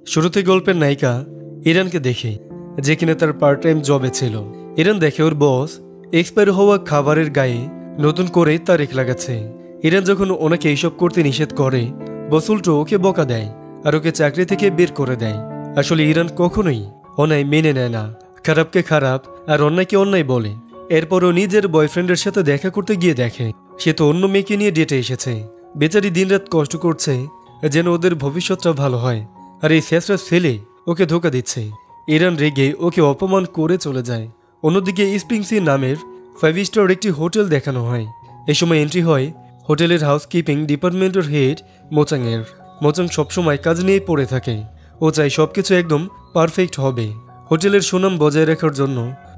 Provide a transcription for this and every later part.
শুরুতে গল্পের নায়িকা ইরানকে দেখে, যে কিনা তার পার্ট টাইম জবে ছিল। ইরান দেখে ওর বস এক্সপায়ার হওয়া খাবারের গায়ে নতুন করে তারিখ লাগাচ্ছে। ইরান যখন ওনাকে এইসব করতে নিষেধ করে, বস উল্টো ওকে বকা দেয় আর ওকে চাকরি থেকে বের করে দেয়। আসলে ইরান কখনোই অন্যায় মেনে নেয় না, খারাপকে খারাপ আর অন্যায়কে অন্যায় বলে। এরপরও নিজের বয়ফ্রেন্ডের সাথে দেখা করতে গিয়ে দেখে সে তো অন্য মেয়েকে নিয়ে ডেটে এসেছে। বেচারি দিনরাত কষ্ট করছে যেন ওদের ভবিষ্যৎটা ভালো হয়, আর এই শেষরা ছেলে ওকে ধোকা দিচ্ছে। ইরান রেগে ওকে অপমান করে চলে যায়। অন্যদিকে স্প্রিংসি নামের 5 স্টার একটি হোটেল দেখানো হয়। এই সময় এন্ট্রি হয় হোটেলের হাউসকিপিং ডিপার্টমেন্টের হেড মোচাংয়ের। মোচাং সবসময় কাজ নিয়ে পড়ে থাকে। ও চায় সবকিছু একদম পারফেক্ট হবে। হোটেলের সুনাম বজায় রাখার জন্য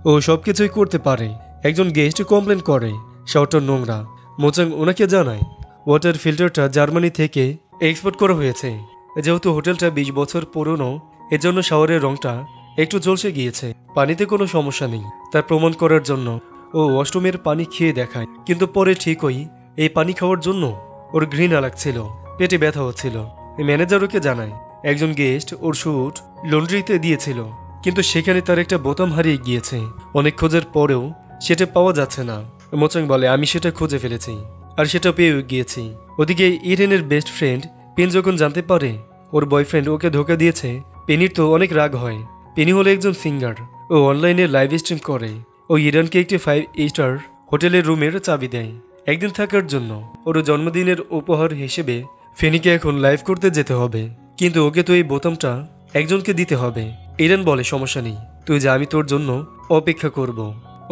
ও সবকিছুই করতে পারে। একজন গেস্ট কমপ্লেন করে শাওয়ারটা নোংরা। মোচাং ওনাকে জানায় ওয়াটার ফিল্টারটা জার্মানি থেকে এক্সপোর্ট করা হয়েছে। যেহেতু হোটেলটা 20 বছর পুরনো, এজন্য শাওয়ারের রংটা একটু ঝলসে গিয়েছে। পানিতে কোনো সমস্যা নেই। তার প্রমাণ করার জন্য ও ওয়াশরুমের পানি খেয়ে দেখায়, কিন্তু পরে ঠিকই এই পানি খাওয়ার জন্য ওর ঘৃণা লাগছিল, পেটে ব্যথা হচ্ছিল। ম্যানেজার ওকে জানায় একজন গেস্ট ওর স্যুট লন্ড্রিতে দিয়েছিল, কিন্তু সেখানে তার একটা বোতাম হারিয়ে গিয়েছে। অনেক খোঁজার পরেও সেটা পাওয়া যাচ্ছে না। মোচাং বলে আমি সেটা খুঁজে ফেলেছি আর সেটা পেয়েও গিয়েছি। ওদিকে ইরেনের বেস্ট ফ্রেন্ড পেন যখন জানতে পারে ওর বয়ফ্রেন্ড ওকে ধোকা দিয়েছে, পেনির তো অনেক রাগ হয়। পেনি হলো একজন সিঙ্গার। ও অনলাইনে লাইভ স্ট্রিম করে। ও ইরানকে একটি 5 স্টার হোটেলের রুমের চাবি দেয় একদিন থাকার জন্য। ওর জন্মদিনের উপহার হিসেবে ফেনিকে এখন লাইভ করতে যেতে হবে, কিন্তু ওকে তো এই বোতামটা একজনকে দিতে হবে। ইরান বলে সমস্যা নেই, তুই যা, আমি তোর জন্য অপেক্ষা করব।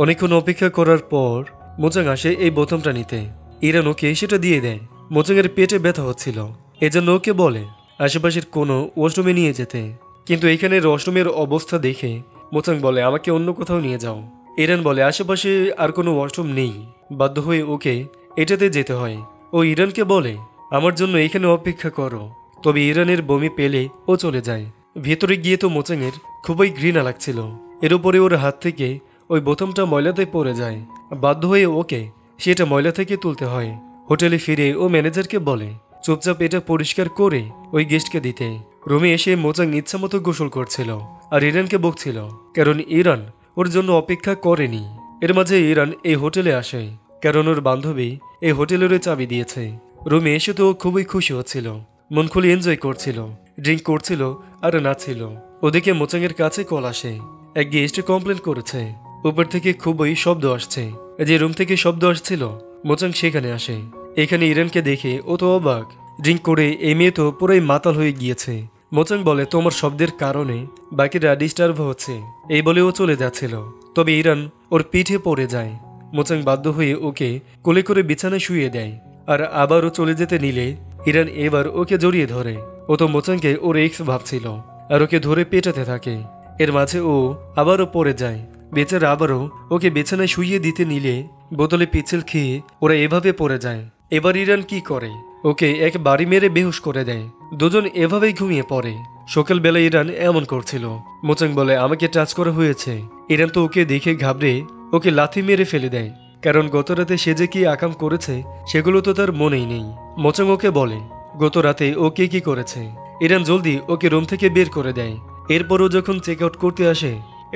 অনেকক্ষণ অপেক্ষা করার পর মোচাং আসে এই বোতামটা নিতে। ইরান ওকে সেটা দিয়ে দেয়। মোচাংয়ের পেটে ব্যথা হচ্ছিল, এজন্য ওকে বলে আশেপাশের কোনো ওয়াশরুমে নিয়ে যেতে, কিন্তু এখানে ওয়াশরুমের অবস্থা দেখে মোচাং বলে আমাকে অন্য কোথাও নিয়ে যাও। ইরান বলে আশেপাশে আর কোনো ওয়াশরুম নেই। বাধ্য হয়ে ওকে এটাতে যেতে হয়। ও ইরানকে বলে আমার জন্য এখানে অপেক্ষা করো। তবে ইরানের বমি পেলে ও চলে যায়। ভেতরে গিয়ে তো মোচাংয়ের খুবই ঘৃণা লাগছিল। এর উপরে ওর হাত থেকে ওই বোতামটা ময়লাতে পড়ে যায়। বাধ্য হয়ে ওকে সেটা ময়লা থেকে তুলতে হয়। হোটেলে ফিরে ও ম্যানেজারকে বলে চুপচাপ এটা পরিষ্কার করে ওই গেস্টকে দিতে। রুমে এসে মোচাং ইচ্ছামতো গোসল করছিল আর ইরানকে বকছিল, কারণ ইরান ওর জন্য অপেক্ষা করেনি। এর মাঝে ইরান এই হোটেলে আসে কারণ ওর বান্ধবী এই হোটেলের চাবি দিয়েছে। রুমে এসে তো খুবই খুশি হচ্ছিল, মন খুলে এনজয় করছিল, ড্রিঙ্ক করছিল আর নাচছিল। ওদিকে মোচাংয়ের কাছে কল আসে, এক গেস্ট কমপ্লেন করেছে উপর থেকে খুবই শব্দ আসছে। যে রুম থেকে শব্দ আসছিল মোচাং সেখানে আসে। এখানে ইরানকে দেখে ও তো অবাক। ড্রিঙ্ক করে এই মেয়ে তো পুরাই মাতাল হয়ে গিয়েছে। মোচাং বলে তোমার শব্দের কারণে বাকিরা ডিস্টার্ব হচ্ছে, এই বলে ও চলে যাচ্ছিল। তবে ইরান ওর পিঠে পড়ে যায়। মোচাং বাধ্য হয়ে ওকে কোলে করে বিছানায় শুয়ে দেয়, আর আবারও চলে যেতে নিলে ইরান এবার ওকে জড়িয়ে ধরে। ও তো মোচাংকে ওর এক্স ভাবছিল আর ওকে ধরে পেটাতে থাকে। এর মাঝে ও আবারও পড়ে যায়। বেচারা আবারও ওকে বিছানায় শুইয়ে দিতে নিলে বোতলে পিছল খেয়ে ওরা এভাবে পড়ে যায়। এবার ইরান কি করে, ওকে এক বাড়ি মেরে বেহুশ করে দেয়। দুজন এভাবেই ঘুমিয়ে পড়ে। সকালবেলা ইরান এমন করছিল। মোচাং বলে আমাকে টাচ করা হয়েছে। ইরান তো ওকে দেখে ঘাবড়ে ওকে লাথি মেরে ফেলে দেয়, কারণ গত রাতে সে যে কি আকাম করেছে সেগুলো তো তার মনেই নেই। মোচাং ওকে বলে গত রাতে ও কি করেছে। ইরান জলদি ওকে রুম থেকে বের করে দেয়। এরপরও যখন চেক আউট করতে আসে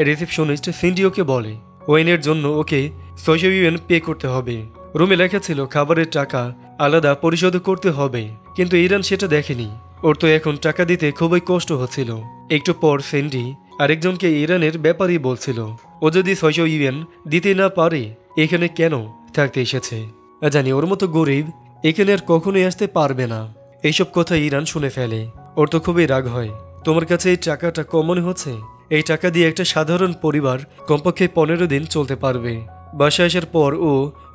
রিসেপশনিস্ট সিন্ডি ওকে বলে ওয়াইনের জন্য ওকে 600 ইউএন পে করতে হবে। রুমে লেখা ছিল খাবারের টাকা আলাদা পরিশোধ করতে হবে, কিন্তু ইরান সেটা দেখেনি। ওর তো এখন টাকা দিতে খুবই কষ্ট হচ্ছিল। একটু পর সিন্ডি আরেকজনকে ইরানের ব্যাপারই বলছিল ও যদি 600 ইউএন দিতে না পারে এখানে কেন থাকতে এসেছে। জানি ওর মতো গরিব এখানে আর কখনোই আসতে পারবে না। এইসব কথা ইরান শুনে ফেলে। ওর তো খুবই রাগ হয়। তোমার কাছে এই টাকাটা কম মনে হচ্ছে? এই টাকা দিয়ে একটা সাধারণ পরিবার কমপক্ষে 15 দিন চলতে পারবে। বাসায় আসার পর ও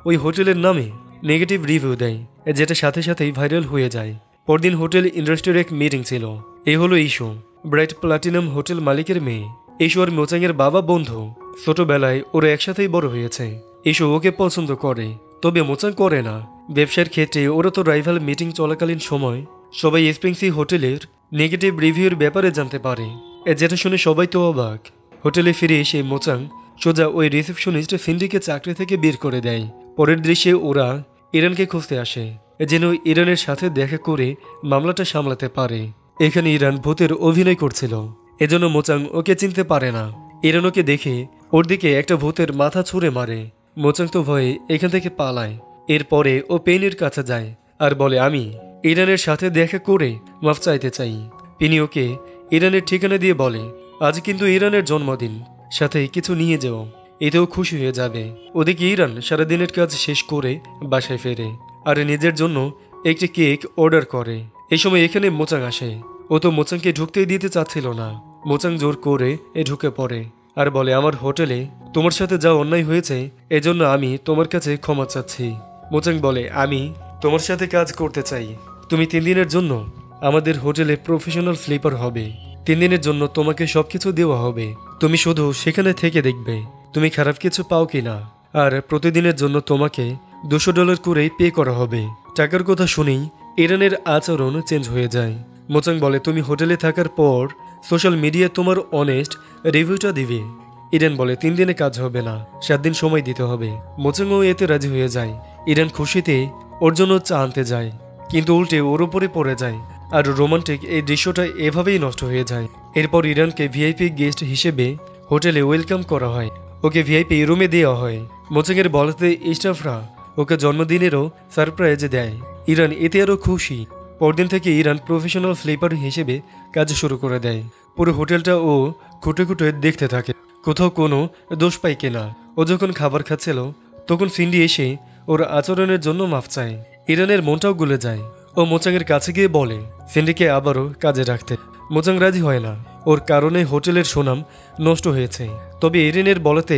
ওই হোটেলের নামে নেগেটিভ রিভিউ দেয়, যেটা সাথে সাথেই ভাইরাল হয়ে যায়। পরদিন হোটেল ইন্ডাস্ট্রির এক মিটিং ছিল। এই হলো ইস্যু, ব্রাইট প্লাটিনাম হোটেল মালিকের মেয়ে। ইস্যু আর মোচাংয়ের বাবা বন্ধু। ছোটবেলায় ওরা একসাথেই বড় হয়েছে। ইস্যু ওকে পছন্দ করে, তবে মোচাং করে না। ব্যবসার ক্ষেত্রে ওরা তো রাইভাল। মিটিং চলাকালীন সময় সবাই স্প্রিংসি হোটেলের নেগেটিভ রিভিউর ব্যাপারে জানতে পারে, যেটা শুনে সবাই তো অবাক। হোটেলে ফিরে এসে মোচাং সোজা ওই রিসেপশনিস্ট সিন্ডিকে চাকরি থেকে বের করে দেয়। পরের দৃশ্যে ওরা ইরানকে খুঁজতে আসে, যেন ইরানের সাথে দেখা করে মামলাটা সামলাতে পারে। এখানে ইরান ভূতের অভিনয় করছিল, এজন্য মোচাং ওকে চিনতে পারে না। ইরান ওকে দেখে ওর দিকে একটা ভূতের মাথা ছুঁড়ে মারে। মোচাং তো ভয়ে এখান থেকে পালায়। এরপরে ও পেনির কাছে যায় আর বলে, আমি ইরানের সাথে দেখা করে মাফ চাইতে চাই। পেনি ওকে ইরানের ঠিকানা দিয়ে বলে, আজ কিন্তু ইরানের জন্মদিন, সাথে কিছু নিয়ে যেও, এতেও খুশি হয়ে যাবে। ওদিকে ইরান সারাদিনের কাজ শেষ করে বাসায় ফেরে আর নিজের জন্য একটি কেক অর্ডার করে। এই সময় এখানে মোচাং আসে। ও তো মোচাংকে ঢুকতেই দিতে চাচ্ছিল না। মোচাং জোর করে ঢুকে পড়ে আর বলে, আমার হোটেলে তোমার সাথে যা অন্যায় হয়েছে এজন্য আমি তোমার কাছে ক্ষমা চাচ্ছি। মোচাং বলে, আমি তোমার সাথে কাজ করতে চাই। তুমি 3 দিনের জন্য আমাদের হোটেলে প্রফেশনাল স্লিপার হবে। 3 দিনের জন্য তোমাকে সবকিছু দেওয়া হবে। তুমি শুধু সেখানে থেকে দেখবে তুমি খারাপ কিছু পাও কিনা। আর প্রতিদিনের জন্য তোমাকে $200 করেই পে করা হবে। টাকার কথা শুনেই ইরানের আচরণ চেঞ্জ হয়ে যায়। মোচাং বলে, তুমি হোটেলে থাকার পর সোশ্যাল মিডিয়ায় তোমার অনেস্ট রিভিউটা দিবে। ইরান বলে, 3 দিনে কাজ হবে না, 7 দিন সময় দিতে হবে। মোচাংও এতে রাজি হয়ে যায়। ইরান খুশিতে ওর জন্য চা আনতে যায়, কিন্তু উল্টে ওর উপরে পড়ে যায় আর রোমান্টিক এই দৃশ্যটা এভাবেই নষ্ট হয়ে যায়। এরপর ইরানকে ভিআইপি গেস্ট হিসেবে হোটেলে ওয়েলকাম করা হয়। ওকে ভিআইপি রুমে দেওয়া হয়। মোচাংয়ের বলতে স্টাফরা ওকে জন্মদিনেরও সারপ্রাইজ দেয়। ইরান এতে আরও খুশি। পরদিন থেকে ইরান প্রফেশনাল স্লিপার হিসেবে কাজ শুরু করে দেয়। পুরো হোটেলটা ও খুঁটে খুঁটে দেখতে থাকে কোথাও কোনো দোষ পায় কিনা। ও যখন খাবার খাচ্ছিল তখন সিন্ডি এসে ওর আচরণের জন্য মাফ চায়। ইরানের মনটাও গলে যায়। ও মোচাংয়ের কাছে গিয়ে বলে সিন্ডিকে আবারও কাজে রাখতে। মোচাং রাজি হয় না, ওর কারণে হোটেলের সুনাম নষ্ট হয়েছে। তবে ইরানের বলতে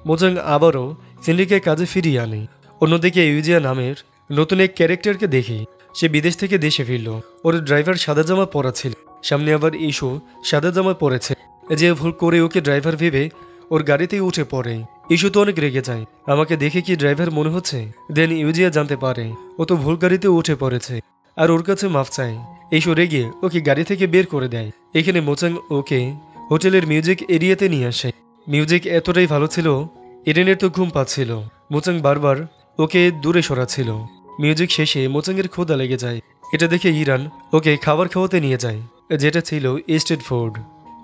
মোচাং আবারও সিন্ডিকে কাজে ফিরিয়ে আনে। অন্যদিকে ইউজিয়া নামের নতুন এক ক্যারেক্টারকে দেখে সে বিদেশ থেকে দেশে ফিরল। ওর ড্রাইভার সাদা জামা পরা ছিল, সামনে আবার ইস্যু সাদা জামা পরেছে। যে ভুল করে ওকে ড্রাইভার ভেবে ওর গাড়িতেই উঠে পড়ে। ইস্যু তো অনেক রেগে যায়, আমাকে দেখে কি ড্রাইভার মনে হচ্ছে। দেন ইউজিয়া জানতে পারে ও তো ভুল গাড়িতে উঠে পড়েছে আর ওর কাছে মাফ চায়। ইস্যু রেগে ওকে গাড়ি থেকে বের করে দেয়। এখানে মোচাং ওকে হোটেলের মিউজিক এরিয়াতে নিয়ে আসে। মিউজিক এতটাই ভালো ছিল ইরানের তো ঘুম পাচ্ছিল। মোচাং বারবার ওকে দূরে সরাচ্ছিল। মিউজিক শেষে মোচাংয়ের ক্ষুধা লেগে যায়। এটা দেখে ইরান ওকে খাবার খাওয়াতে নিয়ে যায়, যেটা ছিল স্ট্রিট ফুড।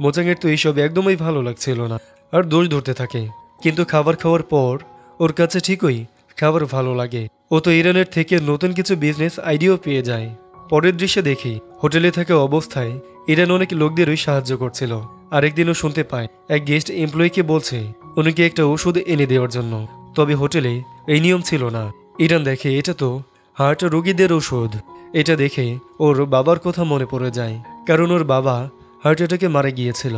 মোচাংয়ের তো এইসব একদমই ভালো লাগছিল না আর দোষ ধরতে থাকে। কিন্তু খাবার খাওয়ার পর ওর কাছে ঠিকই খাবার ভালো লাগে। ও তো ইরানের থেকে নতুন কিছু বিজনেস আইডিয়াও পেয়ে যায়। পরের দৃশ্যে দেখি হোটেলে থাকা অবস্থায় ইরান অনেক লোকদেরই সাহায্য করছিল। আরেকদিনও শুনতে পায় এক গেস্ট এমপ্লয়িকে বলছে উনিকে একটা ওষুধ এনে দেওয়ার জন্য। তবে হোটেলে এই নিয়ম ছিল না। ইরান দেখে এটা তো হার্ট রোগীদের ওষুধ। এটা দেখে ওর বাবার কথা মনে পড়ে যায়, কারণ ওর বাবা হার্ট অ্যাটাকে মারা গিয়েছিল।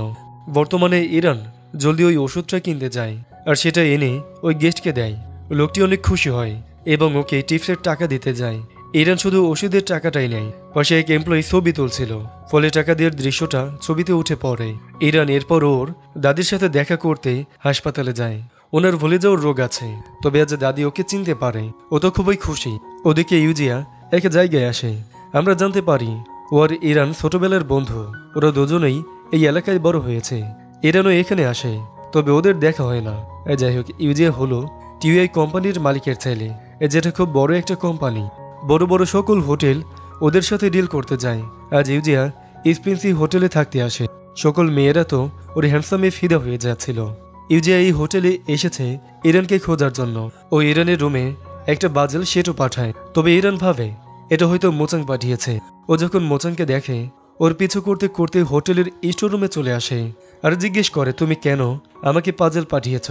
বর্তমানে ইরান জলদি ওই ওষুধটা কিনতে যায় আর সেটা এনে ওই গেস্টকে দেয়। লোকটি অনেক খুশি হয় এবং ওকে টিপসের টাকা দিতে যায়। ইরান শুধু ওষুধের টাকাটাই নেয়, পাশে এক এমপ্লয়ি ছবি তুলছিল, ফলে টাকা দেওয়ার দৃশ্যটা ছবিতে উঠে পড়ে। ইরান এরপর ওর দাদির সাথে দেখা করতে হাসপাতালে যায়। ওনার ভুলে যাওয়ার রোগ আছে, তবে আজ দাদি ওকে চিনতে পারে। ও তো খুবই খুশি। ওদিকে ইউজিয়া এক জায়গায় আসে। আমরা জানতে পারি ওর ইরান ছোটবেলার বন্ধু। ওরা দুজনেই এই এলাকায় বড় হয়েছে। ইরানও এখানে আসে, তবে ওদের দেখা হয় না। যাই হোক, ইউজিয়া হলো টিউআই কোম্পানির মালিকের ছেলে, যেটা খুব বড় একটা কোম্পানি। বড় বড় সকল হোটেল ওদের সাথে ডিল করতে যায়। আজ ইউজিয়া স্পেন্সি হোটেলে থাকতে আসে। সকল মেয়েরা তো ওর হ্যান্ডসামে ফিদা হয়ে যাচ্ছিল। ইউজিয়া এই হোটেলে এসেছে ইরানকে খোঁজার জন্য। ও ইরানের রুমে একটা বাজেল সেটও পাঠায়, তবে ইরান ভাবে এটা হয়তো মোচাং পাঠিয়েছে। ও যখন মোচাংকে দেখে ওর পিছু করতে করতে হোটেলের স্টোর রুমে চলে আসে আর জিজ্ঞেস করে তুমি কেন আমাকে পাজেল পাঠিয়েছ।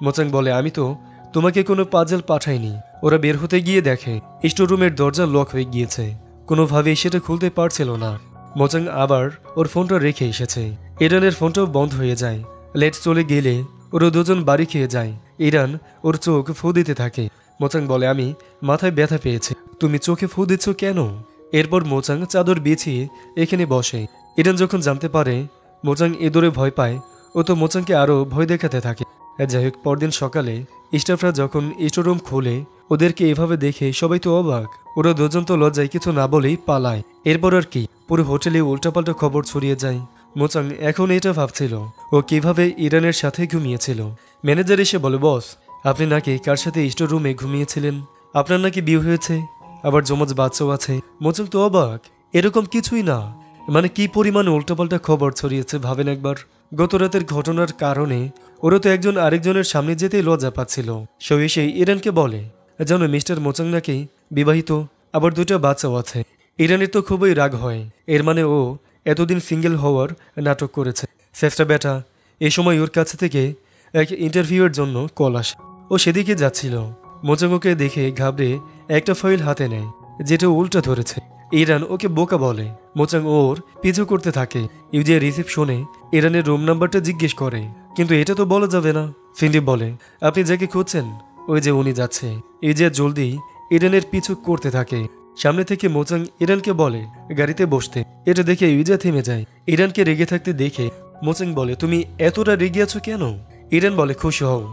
মোচাং বলে আমি তো তোমাকে কোনো পাজেল পাঠাইনি। ওরা বের হতে গিয়ে দেখে স্টোর রুমের দরজা লক হয়ে গিয়েছে, কোনোভাবেই সেটা খুলতে পারছিল না। মোচাং আবার ওর ফোনটা রেখে এসেছে। ইরানের ফোনটাও বন্ধ হয়ে যায়। লেট চলে গেলে ওরা দুজন বাড়ি খেয়ে যায়। ইরান ওর চোখ ফু দিতে থাকে। মোচাং বলে আমি মাথায় ব্যথা পেয়েছে, তুমি চোখে ফু দিচ্ছ কেন। এরপর মোচাং চাদর বিছিয়ে এখানে বসে। ইরান যখন জানতে পারে মোচাং এদরে ভয় পায়, ও তো মোচাংকে আরও ভয় দেখাতে থাকে। যাই হোক, পরদিন সকালে স্টাফরা যখন স্টোররুম খোলে ওদেরকে এভাবে দেখে সবাই তো অবাক। ওরা দুজন তো লজ্জায় কিছু না বলেই পালায়। এরপর আর কি, পুরো হোটেলে উল্টাপাল্টা খবর ছড়িয়ে যায়। মোচাং এখন এটা ভাবছিল ও কিভাবে ইরানের সাথে ঘুমিয়েছিল। ম্যানেজার এসে বলে বস, আপনি নাকি কার সাথে স্টোর রুমে ঘুমিয়েছিলেন, আপনার নাকি বিয়ে হয়েছে, আবার জমজ বাচ্চাও আছে। মোচাং তো অবাক, এরকম কিছুই না। মানে কি পরিমাণ উল্টোপাল্টা খবর ছড়িয়েছে ভাবেন একবার। গত রাতের ঘটনার কারণে ওরা তো একজন আরেকজনের সামনে যেতেই লজ্জা পাচ্ছিল। সে এসে ইরানকে বলে যেন মিস্টার মোচাং নাকি বিবাহিত, আবার 2টা বাচ্চাও আছে। ইরানের তো খুবই রাগ হয়, এর মানে ও এতদিন সিঙ্গেল হওয়ার নাটক করেছে। সেফটা বেটা। এ সময় ওর কাছে থেকে এক ইন্টারভিউয়ের জন্য কল আসে। ও সেদিকে যাচ্ছিল। মোচাং ওকে দেখে ঘাবড়ে একটা ফাইল হাতে নেয়, যেটা উল্টা ধরেছে। ইরান ওকে বোকা বলে। মোচাং ওর পিছু করতে থাকে। ইউজিয়া রিসেপশনে ইরানের রুম নাম্বারটা জিজ্ঞেস করে, কিন্তু এটা তো বলা যাবে না। ফিন্ডি বলে, আপনি যাকে খুঁজছেন ওই যে উনি যাচ্ছে। ইউজিয়া জলদি ইরানের পিছু করতে থাকে। সামনে থেকে মোচাং ইরানকে বলে গাড়িতে বসতে। এটা দেখে ইউজিয়া থেমে যায়। ইরানকে রেগে থাকতে দেখে মোচাং বলে, তুমি এতটা রেগে আছো কেন? ইরান বলে, খুশি হও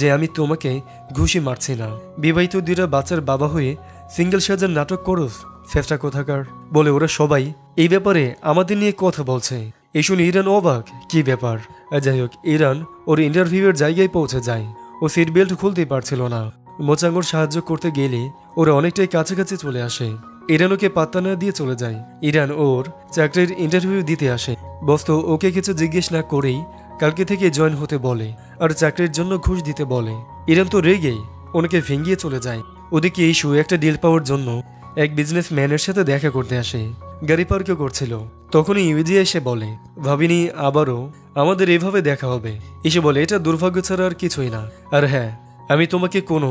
যে আমি তোমাকে ঘুষি মারছি না। বিবাহিত 2টা বাচ্চার বাবা হয়ে সিঙ্গেল সাজার নাটক করোস ফেফটা কোথাকার। বলে ওরা সবাই এই ব্যাপারে আমাদের নিয়ে কথা বলছে। এই শুনে ইরান অবাক, কি ব্যাপার? যাই হোক, ইরান ওর ইন্টারভিউয়ের জায়গায় পৌঁছে যায়। ও সিট বেল্ট খুলতেই পারছিল না। মোচাং ওর সাহায্য করতে গেলে ওরা অনেকটাই কাছাকাছি চলে আসে। ইরান ওকে পাত্তা না দিয়ে চলে যায়। ইরান ওর চাকরির ইন্টারভিউ দিতে আসে। বস তো ওকে কিছু জিজ্ঞেস না করেই কালকে থেকে জয়েন হতে বলে আর চাকরির জন্য ঘুষ দিতে বলে। ইরান তো রেগেই ওনাকে ভেঙিয়ে চলে যায়। ওদিকে ইস্যু একটা ডিল পাওয়ার জন্য এক বিজনেসম্যানের সাথে দেখা করতে আসে। গাড়ি পার্কও করছিল। তখনই ইউজিয়া এসে বলে, ভাবিনি আবারও আমাদের এভাবে দেখা হবে। এসে বলে, এটা দুর্ভাগ্য ছাড়া আর কিছুই না। আর হ্যাঁ, আমি তোমাকে কোনো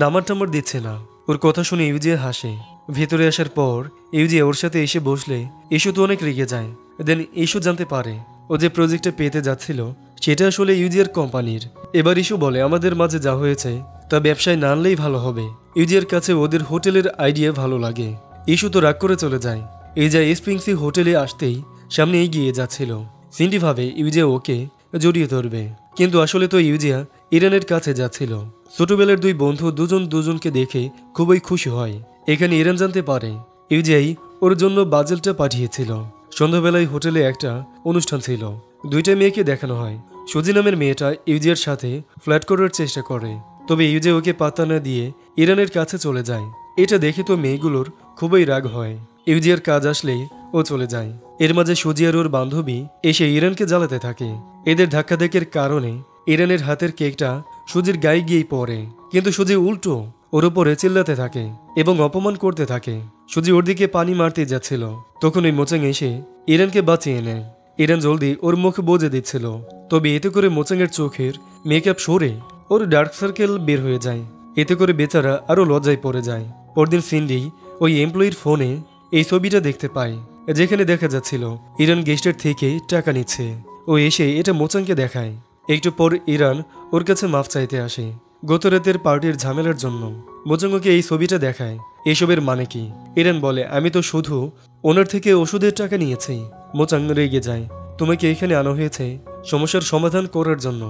নাম্বার টাম্বার দিচ্ছি না। ওর কথা শুনে ইউজিয়া হাসে। ভেতরে আসার পর ইউজিয়া ওর সাথে এসে বসলে ইস্যু তো অনেক রেগে যায়। দেন ইস্যু জানতে পারে ও যে প্রজেক্টটা পেতে যাচ্ছিল সেটা আসলে ইউজিয়ার কোম্পানির। এবার ইস্যু বলে, আমাদের মাঝে যা হয়েছে তা ব্যবসায় না আনলেই ভালো হবে। ইউজিয়ার কাছে ওদের হোটেলের আইডিয়া ভালো লাগে। ইস্যু তো রাগ করে চলে যায়। এই যা স্প্রিংসি হোটেলে আসতেই সামনে এগিয়ে যাচ্ছিল। সিন্ডি ভাবে ইউজিয়া ওকে জড়িয়ে ধরবে, কিন্তু আসলে তো ইউজিয়া ইরানের কাছে যাচ্ছিল। ছোটবেলার 2 বন্ধু দুজনকে দেখে খুবই খুশি হয়। এখানে ইরান জানতে পারে ইউজিয়াই ওর জন্য বাজেলটা পাঠিয়েছিল। সন্ধ্যাবেলায় হোটেলে একটা অনুষ্ঠান ছিল। 2টা মেয়েকে দেখানো হয়। সুজি নামের মেয়েটা ইউজিয়ার সাথে ফ্ল্যাট করার চেষ্টা করে, তবে ইউজিয়া ওকে পাত্তা না দিয়ে ইরানের কাছে চলে যায়। এটা দেখে তো মেয়েগুলোর খুবই রাগ হয়। ইউজিয়ার কাজ আসলে ও চলে যায়। এর মাঝে সুজি আর ওর বান্ধবী এসে ইরানকে জ্বালাতে থাকে। এদের ধাক্কাধাক্কির কারণে ইরানের হাতের কেকটা সুজির গায়ে গিয়েই পড়ে, কিন্তু সুজি উল্টো ওর উপরে চিল্লাতে থাকে এবং অপমান করতে থাকে। সুজি ওর দিকে পানি মারতে যাচ্ছিল, তখন ওই মোচাং এসে ইরানকে বাঁচিয়ে নেয়। ইরান জলদি ওর মুখ বুজে দিচ্ছিল, তবে এতে করে মোচাংয়ের চোখের মেকআপ সরে ওর ডার্ক সার্কেল বের হয়ে যায়। এতে করে বেচারা আরো লজ্জায় পড়ে যায়। পরদিন সিন্ডি ওই এমপ্লয়ির ফোনে এই ছবিটা দেখতে পায়, যেখানে দেখা যাচ্ছিল ইরান গেস্টের থেকে টাকা নিচ্ছে। ও এসে এটা মোচাংকে দেখায়। একটু পর ইরান ওর কাছে মাফ চাইতে আসে গত রাতের পার্টির ঝামেলার জন্য। মোচাং ওকে এই ছবিটা দেখায়। এসবের মানে কি? ইরান বলে, আমি তো শুধু ওনার থেকে ওষুধের টাকা নিয়েছি। মোচাং রেগে যায়, তোমাকে এখানে আনা হয়েছে সমস্যার সমাধান করার জন্য,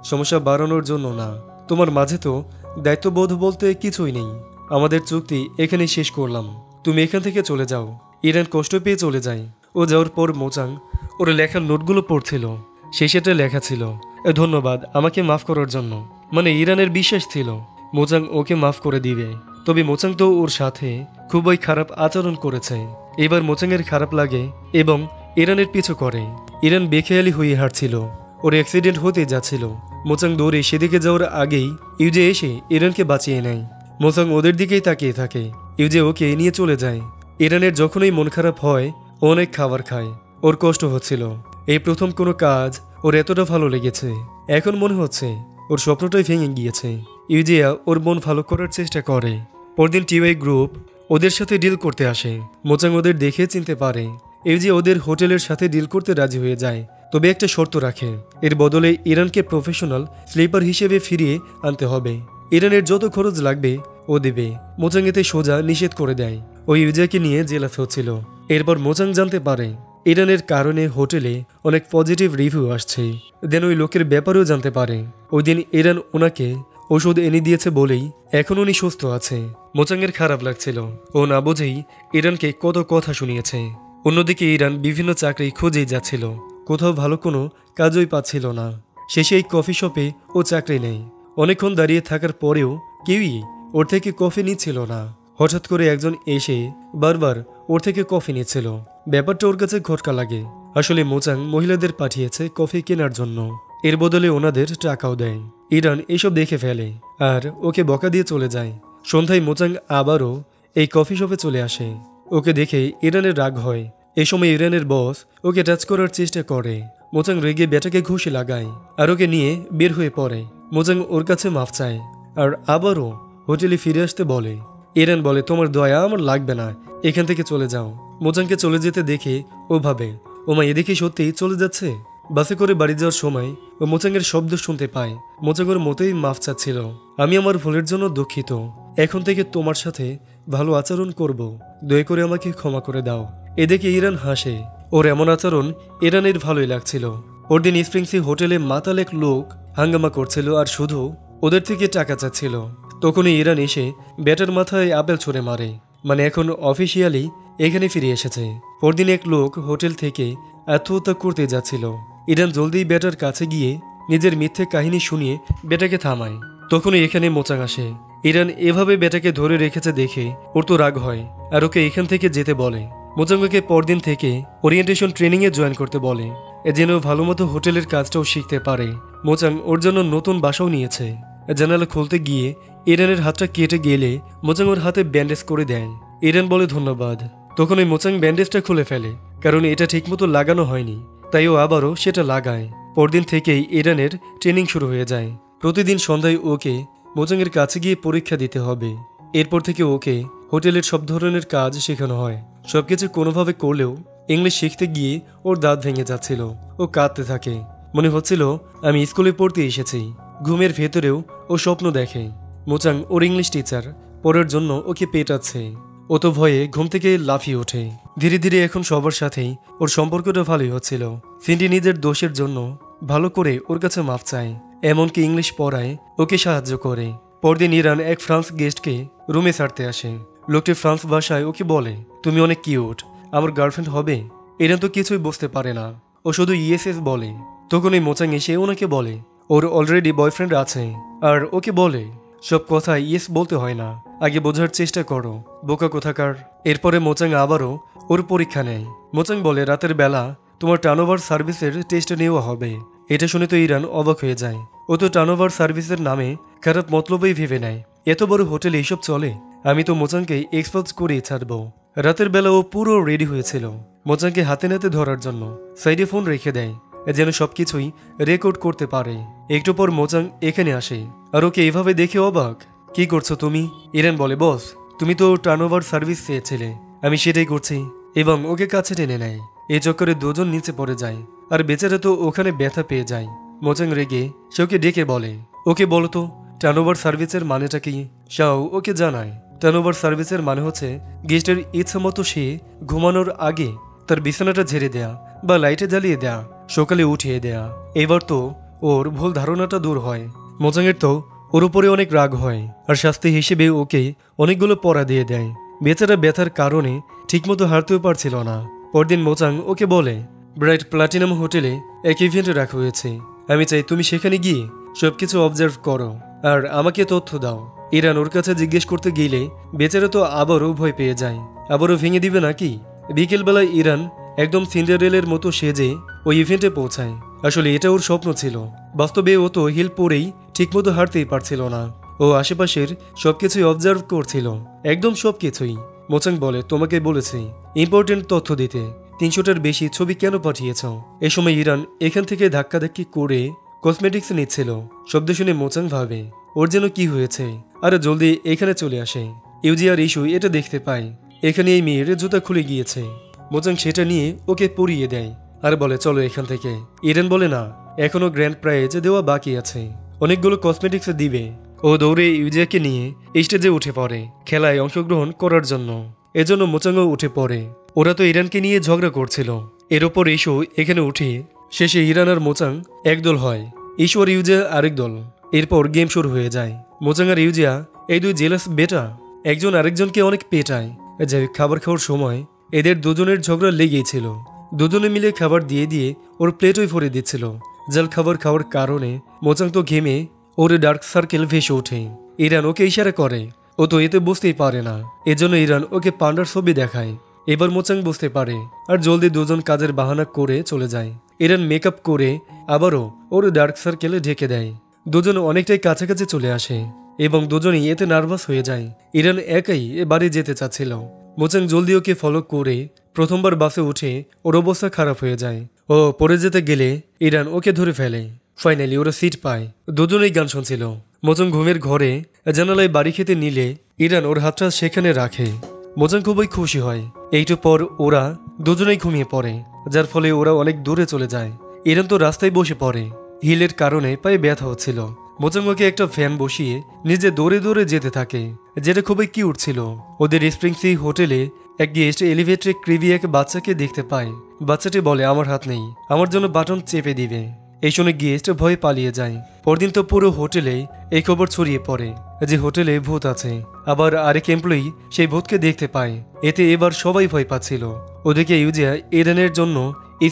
সমস্যা বাড়ানোর জন্য না। তোমার মাঝে তো দায়িত্ববোধ বলতে কিছুই নেই। আমাদের চুক্তি এখানে শেষ করলাম, তুমি এখান থেকে চলে যাও। ইরান কষ্ট পেয়ে চলে যায়। ও যাওয়ার পর মোচাং ওর লেখার নোটগুলো পড়ছিল। শেষেটা লেখা ছিল, ধন্যবাদ আমাকে মাফ করার জন্য। মানে ইরানের বিশ্বাস ছিল মোচাং ওকে মাফ করে দিবে, তবে মোচাং তো ওর সাথে খুবই খারাপ আচরণ করেছে। এবার মোচাংয়ের খারাপ লাগে এবং ইরানের পিছু করে। ইরান বেখেয়ালি হয়ে হাঁটছিল। ওর অ্যাক্সিডেন্ট হতে যাচ্ছিল। মোচাং দৌড়ে সেদিকে যাওয়ার আগেই ইউজে এসে ইরানকে বাঁচিয়ে নেয়। মোচাং ওদের দিকেই তাকিয়ে থাকে। ইউজে ওকে নিয়ে চলে যায়। ইরানের যখনই মন খারাপ হয় ও অনেক খাবার খায়। ওর কষ্ট হচ্ছিল। এই প্রথম কোনো কাজ ওর এতটা ভালো লেগেছে। এখন মনে হচ্ছে ওর স্বপ্নটাই ভেঙে গিয়েছে। ইউজিয়া ওর মন ভালো করার চেষ্টা করে। পরদিন টিওয়াই গ্রুপ ওদের সাথে ডিল করতে আসে। মোচাং ওদের দেখে চিনতে পারে। ইউজিয়া ওদের হোটেলের সাথে ডিল করতে রাজি হয়ে যায়, তবে একটা শর্ত রাখে, এর বদলে ইরানকে প্রফেশনাল স্লিপার হিসেবে ফিরিয়ে আনতে হবে। ইরানের যত খরচ লাগবে ও দেবে। মোচাং এতে সোজা নিষেধ করে দেয়। ওই ইউজিয়াকে নিয়ে জেলাস হচ্ছিল। এরপর মোচাং জানতে পারে ইরানের কারণে হোটেলে অনেক পজিটিভ রিভিউ আসছে। দেন ওই লোকের ব্যাপারেও জানতে পারে ওই দিন ইরান ওনাকে ওষুধ এনে দিয়েছে বলেই এখন উনি সুস্থ আছে। মোচাংয়ের খারাপ লাগছিল। ও না বুঝেই ইরানকে কত কথা শুনিয়েছে। অন্যদিকে ইরান বিভিন্ন চাকরি খুঁজেই যাচ্ছিল, কোথাও ভালো কোনো কাজই পাচ্ছিল না। শেষে এই কফি শপে ও চাকরি নেই। অনেকক্ষণ দাঁড়িয়ে থাকার পরেও কেউই ওর থেকে কফি নিচ্ছিল না। হঠাৎ করে একজন এসে বারবার ওর থেকে কফি নিচ্ছিল। ব্যাপারটা ওর কাছে খটকা লাগে। আসলে মোচাং মহিলাদের পাঠিয়েছে কফি কেনার জন্য, এর বদলে ওনাদের টাকাও দেয়। ইরান এসব দেখে ফেলে আর ওকে বকা দিয়ে চলে যায়। সন্ধ্যায় মোচাং আবারও এই কফি শপে চলে আসে। ওকে দেখে ইরানের রাগ হয়। এ সময় ইরানের বস ওকে টাচ করার চেষ্টা করে। মোচাং রেগে ব্যাটাকে ঘুষি লাগায় আর ওকে নিয়ে বের হয়ে পড়ে। মোচাং ওর কাছে মাফ চায় আর আবারও হোটেলে ফিরে আসতে বলে। ইরান বলে, তোমার দয়া আমার লাগবে না, এখান থেকে চলে যাও। মোচাংকে চলে যেতে দেখে ও ভাবে, ওমা এদিকে সত্যিই চলে যাচ্ছে। বাসে করে বাড়ি যাওয়ার সময় ও মোচাংয়ের শব্দ শুনতে পায়। মোচাং ওর মতোই মাফ চাচ্ছিল। আমি আমার ভুলের জন্য দুঃখিত, এখন থেকে তোমার সাথে ভালো আচরণ করব, দয়া করে আমাকে ক্ষমা করে দাও। এদিকে ইরান হাসে। ওর এমন আচরণ ইরানের ভালোই লাগছিল। ওর দিন স্প্রিংসি হোটেলে মাতাল এক লোক হাঙ্গামা করছিল আর শুধু ওদের থেকে টাকা চাচ্ছিল। তখনই ইরান এসে ব্যাটার মাথায় আপেল ছুঁড়ে মারে। মানে এখন অফিসিয়ালি এখানে ফিরে এসেছে। পরদিন এক লোক হোটেল থেকে আত্মহত্যা করতে যাচ্ছিল। ইরান জলদি ব্যাটার কাছে গিয়ে নিজের মিথ্যে কাহিনী শুনিয়ে ব্যাটাকে থামায়। তখনই এখানে মোচাং আসে। ইরান এভাবে ব্যাটাকে ধরে রেখেছে দেখে ওর তো রাগ হয় আর ওকে এখান থেকে যেতে বলে। মোচাংকে পরদিন থেকে ওরিয়েন্টেশন ট্রেনিংয়ে জয়েন করতে বলে, যেন ভালো মতো হোটেলের কাজটাও শিখতে পারে। মোচাং ওর জন্য নতুন বাসাও নিয়েছে। জানালা খুলতে গিয়ে ইরানের হাতটা কেটে গেলে মোচাং ওর হাতে ব্যান্ডেজ করে দেয়। ইরান বলে ধন্যবাদ। তখন ওই মোচাং ব্যান্ডেজটা খুলে ফেলে, কারণ এটা ঠিকমতো লাগানো হয়নি, তাই ও আবারও সেটা লাগায়। পরদিন থেকেই ইরানের ট্রেনিং শুরু হয়ে যায়। প্রতিদিন সন্ধ্যায় ওকে মোচাংয়ের কাছে গিয়ে পরীক্ষা দিতে হবে। এরপর থেকে ওকে হোটেলের সব ধরনের কাজ শেখানো হয়। সবকিছু কোনোভাবে করলেও ইংলিশ শিখতে গিয়ে ওর দাঁত ভেঙে যাচ্ছিল। ও কাঁদতে থাকে। মনে হচ্ছিল আমি স্কুলে পড়তে এসেছি। ঘুমের ভেতরেও ও স্বপ্ন দেখে মোচাং ওর ইংলিশ টিচার পড়ার জন্য ওকে পেটাচ্ছে। ও তো ভয়ে ঘুম থেকে লাফিয়ে ওঠে। ধীরে ধীরে এখন সবার সাথেই ওর সম্পর্কটা ভালোই হচ্ছিল। সিন্ডি নিজের দোষের জন্য ভালো করে ওর কাছে মাফ চায়, এমনকি ইংলিশ পড়ায় ওকে সাহায্য করে। পরদিন ইরান এক ফ্রান্স গেস্টকে রুমে ছাড়তে আসে। লোকটি ফ্রান্স ভাষায় ওকে বলে, তুমি অনেক কিউট, আমার গার্লফ্রেন্ড হবে? ইরান তো কিছুই বুঝতে পারে না, ও শুধু ইএসএস বলে। তখন এই মোচাং এসে ওনাকে বলে ওর অলরেডি বয়ফ্রেন্ড আছে, আর ওকে বলে সব কথা ইয়েস বলতে হয় না, আগে বোঝার চেষ্টা করো, বোকা কোথাকার। এরপরে মোচাং আবারও ওর পরীক্ষা নেয়। মোচাং বলে, রাতের বেলা তোমার টার্নওভার সার্ভিসের টেস্ট নেওয়া হবে। এটা শুনে তো ইরান অবাক হয়ে যায়। ও তো টার্নওভার সার্ভিসের নামে খারাপ মতলবেই ভেবে নেয়। এত বড় হোটেলে এইসব চলে? আমি তো মোচাংকে এক্সপোজ করেই ছাড়বো। রাতের বেলা ও পুরো রেডি হয়েছিল মোচাংকে হাতে নাতে ধরার জন্য। সাইডে ফোন রেখে দেয় যেন সবকিছুই রেকর্ড করতে পারে। একটু পর মোচাং এখানে আসে আর ওকে এভাবে দেখে অবাক। কি করছো তুমি? ইরান বলে, বস তুমি তো টার্নওভার সার্ভিস চেয়েছিলে, আমি সেটাই করছি। এবং ওকে কাছে টেনে নেয়। এই চক্করে দুজন নিচে পড়ে যায় আর বেচারা তো ওখানে ব্যথা পেয়ে যায়। মোচাং রেগে সে ওকে ডেকে বলে, ওকে বলো তো টার্নওভার সার্ভিসের মানেটা কি? শাও ওকে জানায় টার্নওভার সার্ভিসের মানে হচ্ছে গেস্টের ইচ্ছা মতো সে ঘুমানোর আগে তার বিছানাটা ঝেড়ে দেয়া বা লাইটে জ্বালিয়ে দেয়া, সকালে উঠিয়ে দেয়া। এবার তো ওর ভুল ধারণাটা দূর হয়। মোচাংয়ের তো ওর উপরে অনেক রাগ হয় আর শাস্তি হিসেবে ওকে অনেকগুলো পড়া দিয়ে দেয়। বেচারা ব্যথার কারণে ঠিকমতো হাঁটতেও পারছিল না। পরদিন মোচাং ওকে বলে, ব্রাইট প্লাটিনাম হোটেলে এক ইভেন্ট রাখা হয়েছে, আমি চাই তুমি সেখানে গিয়ে সবকিছু অবজার্ভ করো আর আমাকে তথ্য দাও। ইরান ওর কাছে জিজ্ঞেস করতে গেলে বেচারা তো আবারও ভয় পেয়ে যায়, আবারও ভেঙে দিবে নাকি। বিকেলবেলায় ইরান একদম সিন্ডারেলের মতো সেজে ওই ইভেন্টে পৌঁছায়। আসলে এটা ওর স্বপ্ন ছিল। বাস্তবে ও তো হিল পরেই ঠিকমতো হাঁটতেই পারছিল না। ও আশেপাশের সবকিছুই অবজার্ভ করছিল, একদম সবকিছুই। মোচাং বলে, তোমাকে বলেছি ইম্পর্টেন্ট তথ্য দিতে, 300টার বেশি ছবি কেন পাঠিয়েছ? এ সময় ইরান এখান থেকে ধাক্কাধাক্কি করে কসমেটিক্স নিচ্ছিল। শব্দ শুনে মোচাং ভাবে ওর যেন কি হয়েছে, আরে জলদি এখানে চলে আসে। ইউজিআর ইস্যু এটা দেখতে পায় এখানে এই মেয়ের জুতা খুলে গিয়েছে। মোচাং সেটা নিয়ে ওকে পরিয়ে দেয় আর বলে, চলো এখান থেকে। ইরান বলে, না, এখনো গ্র্যান্ড প্রাইজ দেওয়া বাকি আছে, অনেকগুলো কসমেটিক্স দিবে। ও দৌড়ে ইউজিয়াকে নিয়ে স্টেজে উঠে পড়ে খেলায় অংশগ্রহণ করার জন্য। এজন্য মোচাংও উঠে পড়ে। ওরা তো ইরানকে নিয়ে ঝগড়া করছিল, এর ওপর ইস্যু এখানে উঠে শেষে ইরান আর মোচাং একদল হয়, ইস্যু আর ইউজিয়া আরেক দল। এরপর গেম শুরু হয়ে যায়। মোচাং আর ইউজিয়া এই দুই জেলাস বেটা একজন আরেকজনকে অনেক পেটায়। যে খাবার খাওয়ার সময় এদের দুজনের ঝগড়া লেগেই ছিল। দুজনে মিলে খাবার দিয়ে দিয়ে ওর প্লেটই ভরে দিচ্ছিল। জাল খাবার খাওয়ার কারণে মোচাং তো ঘেমে ওর ডার্ক সার্কেল ভেসে ওঠে। ইরান ওকে ইশারা করে, ও তো এতে বুঝতেই পারে না। এজন্য ইরান ওকে পান্ডার ছবি দেখায়। এবার মোচাং বুঝতে পারে আর জলদি দুজন কাজের বাহানা করে চলে যায়। ইরান মেকআপ করে আবারও ওর ডার্ক সার্কেলে ঢেকে দেয়। দুজন অনেকটাই কাছাকাছি চলে আসে এবং দুজনেই এতে নার্ভাস হয়ে যায়। ইরান একাই বাড়ি যেতে চাচ্ছিল। মোচাং জলদি ওকে ফলো করে প্রথমবার বাসে উঠে ওর অবস্থা খারাপ হয়ে যায়। ও পড়ে যেতে গেলে ইরান ওকে ধরে ফেলে। ফাইনালি ওরা সিট পায়। দুজনেই গান শুনছিল। মোচাং ঘুমের ঘরে জানালায় বাড়ি খেতে নিলে ইরান ওর হাতটা সেখানে রাখে। মোচাং খুবই খুশি হয়। এইটু পর ওরা দুজনেই ঘুমিয়ে পড়ে, যার ফলে ওরা অনেক দূরে চলে যায়। ইরান তো রাস্তায় বসে পড়ে। হিলের কারণে পায়ে ব্যথা হচ্ছিল। মোচাং ওকে একটা ফ্যান বসিয়ে নিজে দৌড়ে দৌড়ে যেতে থাকে, যেটা খুবই কিউট ছিল। ওদের স্প্রিংসি হোটেলে এক গেস্ট এলিভেটরে ক্রিবি এক বাচ্চাকে দেখতে পায়। বাচ্চাটি বলে, আমার হাত নেই, আমার জন্য বাটন চেপে দিবে। এই শুনে গেস্ট ভয়ে পালিয়ে যায়। পরদিন তো পুরো হোটেলে এই খবর ছড়িয়ে পড়ে যে হোটেলে ভূত আছে। আবার আরেক এমপ্লয়ি সেই ভূতকে দেখতে পায়। এতে এবার সবাই ভয় পাচ্ছিল। ওদিকে ইউজিয়া ইরানের জন্য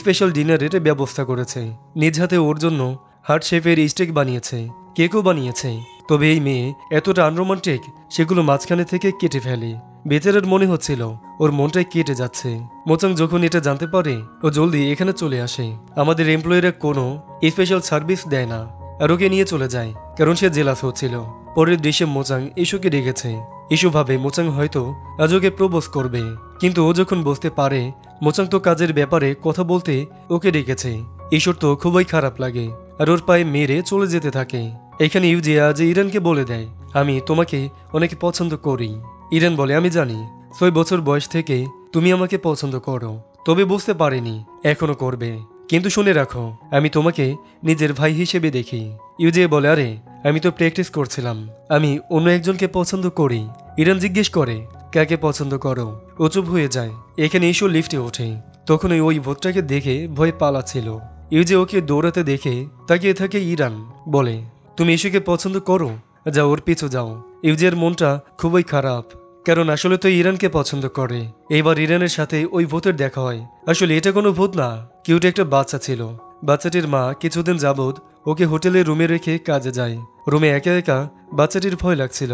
স্পেশাল ডিনারের ব্যবস্থা করেছে। নিজ হাতে ওর জন্য হার্ট শেপের স্টেক বানিয়েছে, কেকও বানিয়েছে। তবে এই মেয়ে এতটা আনরোমান্টিক, সেগুলো মাঝখানে থেকে কেটে ফেলে। বেচারার মনে হচ্ছিল ওর মনটাই কেটে যাচ্ছে। মোচাং যখন এটা জানতে পারে ও জলদি এখানে চলে আসে। আমাদের এমপ্লয়িরা কোনো স্পেশাল সার্ভিস দেয় না আর ওকে নিয়ে চলে যায়, কারণ সে জেলাস হচ্ছিল। পরের দৃশ্যে মোচাং ইস্যুকে ডেকেছে। ইস্যু ভাবে মোচাং হয়তো আজ ওকে প্রপোজ করবে, কিন্তু ও যখন বুঝতে পারে মোচাং তো কাজের ব্যাপারে কথা বলতে ওকে ডেকেছে, ইস্যুর তো খুবই খারাপ লাগে আর ওর পায়ে মেরে চলে যেতে থাকে। এখানে ইউজিয়া যে ইরানকে বলে দেয়, আমি তোমাকে অনেক পছন্দ করি। ইরান বলে, আমি জানি 6 বছর বয়স থেকে তুমি আমাকে পছন্দ করো, তবে বুঝতে পারিনি এখনো করবে। কিন্তু শুনে রাখো, আমি তোমাকে নিজের ভাই হিসেবে দেখি। ইউজিয়া বলে, আরে আমি তো প্র্যাকটিস করছিলাম, আমি অন্য একজনকে পছন্দ করি। ইরান জিজ্ঞেস করে, কাকে পছন্দ করো? ও চুপ হয়ে যায়। এখানে ইস্যু লিফটে ওঠে। তখন ওই ভূতটাকে দেখে ভয় পালাচ্ছিল। ইউজিয়া ওকে দৌড়াতে দেখে তাকিয়ে থাকে। ইরান বলে, তুমি ইস্যুকে পছন্দ করো, যাও ওর পিছু যাও। ইউজিয়ার মনটা খুবই খারাপ, কারণ আসলে তো ইরানকে পছন্দ করে। এইবার ইরানের সাথে ওই ভূতের দেখা হয়। আসলে এটা কোনো ভূত না, কিউট একটা বাচ্চা ছিল। বাচ্চাটির মা কিছুদিন যাবৎ ওকে হোটেলে রুমে রেখে কাজে যায়। রুমে একা একা বাচ্চাটির ভয় লাগছিল,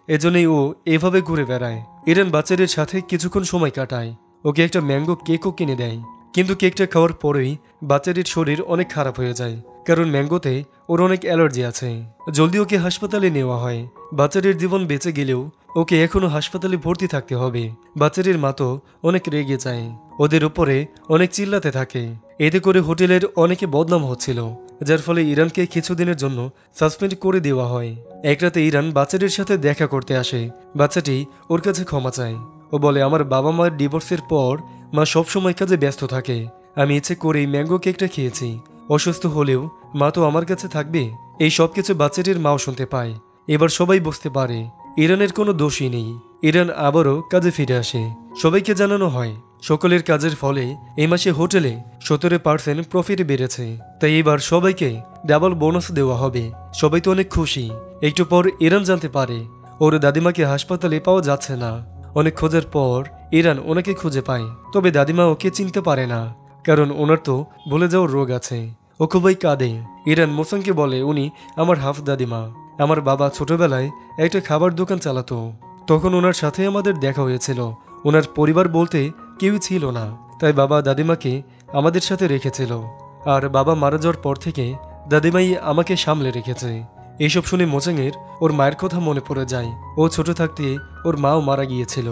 এজন্যই ও এভাবে ঘুরে বেড়ায়। ইরান বাচ্চাটির সাথে কিছুক্ষণ সময় কাটায়। ওকে একটা ম্যাঙ্গো কেকও কিনে দেয়, কিন্তু কেকটা খাওয়ার পরেই বাচ্চাটির শরীর অনেক খারাপ হয়ে যায়, কারণ ম্যাঙ্গোতে ওর অনেক অ্যালার্জি আছে। জলদি ওকে হাসপাতালে নেওয়া হয়। বাচ্চাটির জীবন বেঁচে গেলেও ওকে এখনো হাসপাতালে ভর্তি থাকতে হবে। বাচ্চাটির মা তো অনেক রেগে যায়, ওদের উপরে অনেক চিল্লাতে থাকে। এতে করে হোটেলের অনেকে বদনাম হচ্ছিল, যার ফলে ইরানকে কিছুদিনের জন্য সাসপেন্ড করে দেওয়া হয়। এক রাতে ইরান বাচ্চাটির সাথে দেখা করতে আসে। বাচ্চাটি ওর কাছে ক্ষমা চায়। ও বলে, আমার বাবা মার ডিভোর্সের পর মা সবসময় কাজে ব্যস্ত থাকে, আমি ইচ্ছে করেই ম্যাঙ্গো কেকটা খেয়েছি। অসুস্থ হলেও মা তো আমার কাছে থাকবে। এই সব কিছু বাচ্চাটির মাও শুনতে পায়। এবার সবাই বুঝতে পারে ইরানের কোনো দোষই নেই। ইরান আবারও কাজে ফিরে আসে। সবাইকে জানানো হয় সকলের কাজের ফলে এই মাসে হোটেলে 17% প্রফিট বেড়েছে, তাই এবার সবাইকে ডাবল বোনাস দেওয়া হবে। সবাই তো অনেক খুশি। একটু পর ইরান জানতে পারে ওর দাদিমাকে হাসপাতালে পাওয়া যাচ্ছে না। অনেক খোঁজার পর ইরান ওনাকে খুঁজে পায়, তবে দাদিমা ওকে চিনতে পারে না, কারণ ওনার তো ভুলে যাওয়ার রোগ আছে। ও খুবই কাঁদে। ইরান মোসাংকে বলে, উনি আমার হাফ দাদিমা। আমার বাবা ছোটবেলায় একটা খাবার দোকান চালাতো, তখন ওনার সাথে আমাদের দেখা হয়েছিল। ওনার পরিবার বলতে কেউ ছিল না, তাই বাবা দাদিমাকে আমাদের সাথে রেখেছিল। আর বাবা মারা যাওয়ার পর থেকে দাদিমাই আমাকে সামলে রেখেছে। এইসব শুনে মোচাংয়ের ওর মায়ের কথা মনে পড়ে যায়। ও ছোট থাকতে ওর মাও মারা গিয়েছিল।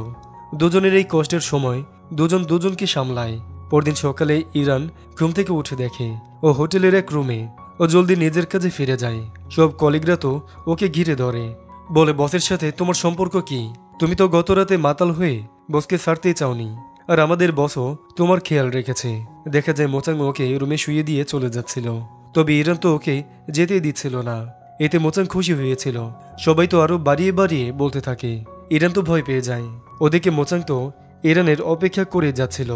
দুজনের এই কষ্টের সময় দুজন দুজনকে সামলায়। পরদিন সকালে ইরান ঘুম থেকে উঠে দেখে ও হোটেলের এক রুমে। ও জলদি নিজের কাজে ফিরে যায়। সব কলিগরা তো ওকে ঘিরে ধরে, বলে, বসের সাথে তোমার সম্পর্ক কি? তুমি তো গত রাতে মাতাল হয়ে বসকে ছাড়তেই চাওনি, আর আমাদের বসও তোমার খেয়াল রেখেছে। দেখা যায় মোচাং ওকে রুমে শুয়ে দিয়ে চলে যাচ্ছিল, তবে ইরান তো ওকে যেতেই দিচ্ছিল না। এতে মোচাং খুশি হয়েছিল। সবাই তো আরো বাড়িয়ে বাড়িয়ে বলতে থাকে। ইরান তো ভয় পেয়ে যায়। ওদিকে মোচাং তো ইরানের অপেক্ষা করে যাচ্ছিল।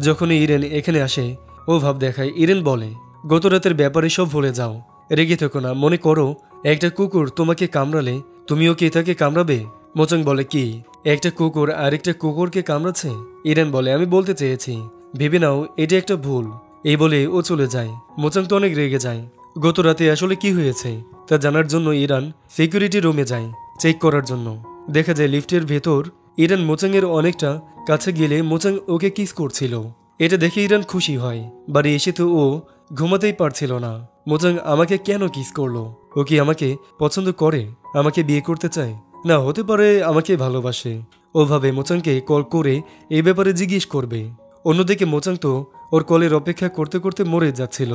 যখনই ইরান এখানে আসে ও ভাব দেখায়। ইরান বলে, গত রাতের ব্যাপারে সব ভুলে যাও, রেগে থেকো না। মনে করো একটা কুকুর তোমাকে কামড়ালে তুমিও কি তাকে কামড়াবে? মোচাং বলে, কি একটা কুকুর আরেকটা কুকুরকে কামড়াচ্ছে? ইরান বলে, আমি বলতে চেয়েছি, ভেবে নাও এটা একটা ভুল। এই বলে ও চলে যায়। মোচাং তো অনেক রেগে যায়। গত রাতে আসলে কি হয়েছে তা জানার জন্য ইরান সিকিউরিটি রুমে যায় চেক করার জন্য। দেখা যায় লিফটের ভেতর ইরান মোচাংয়ের অনেকটা কাছে গেলে মোচাং ওকে কিস করছিল। এটা দেখে ইরান খুশি হয়। বাড়ি এসে তো ও ঘুমাতেই পারছিল না। মোচাং আমাকে কেন কিস করলো? ও কি আমাকে পছন্দ করে? আমাকে বিয়ে করতে চায়? না, হতে পারে আমাকে ভালোবাসে। ওভাবে মোচাংকে কল করে এই ব্যাপারে জিজ্ঞেস করবে। অন্যদিকে মোচাং তো ওর কলের অপেক্ষা করতে করতে মরে যাচ্ছিল।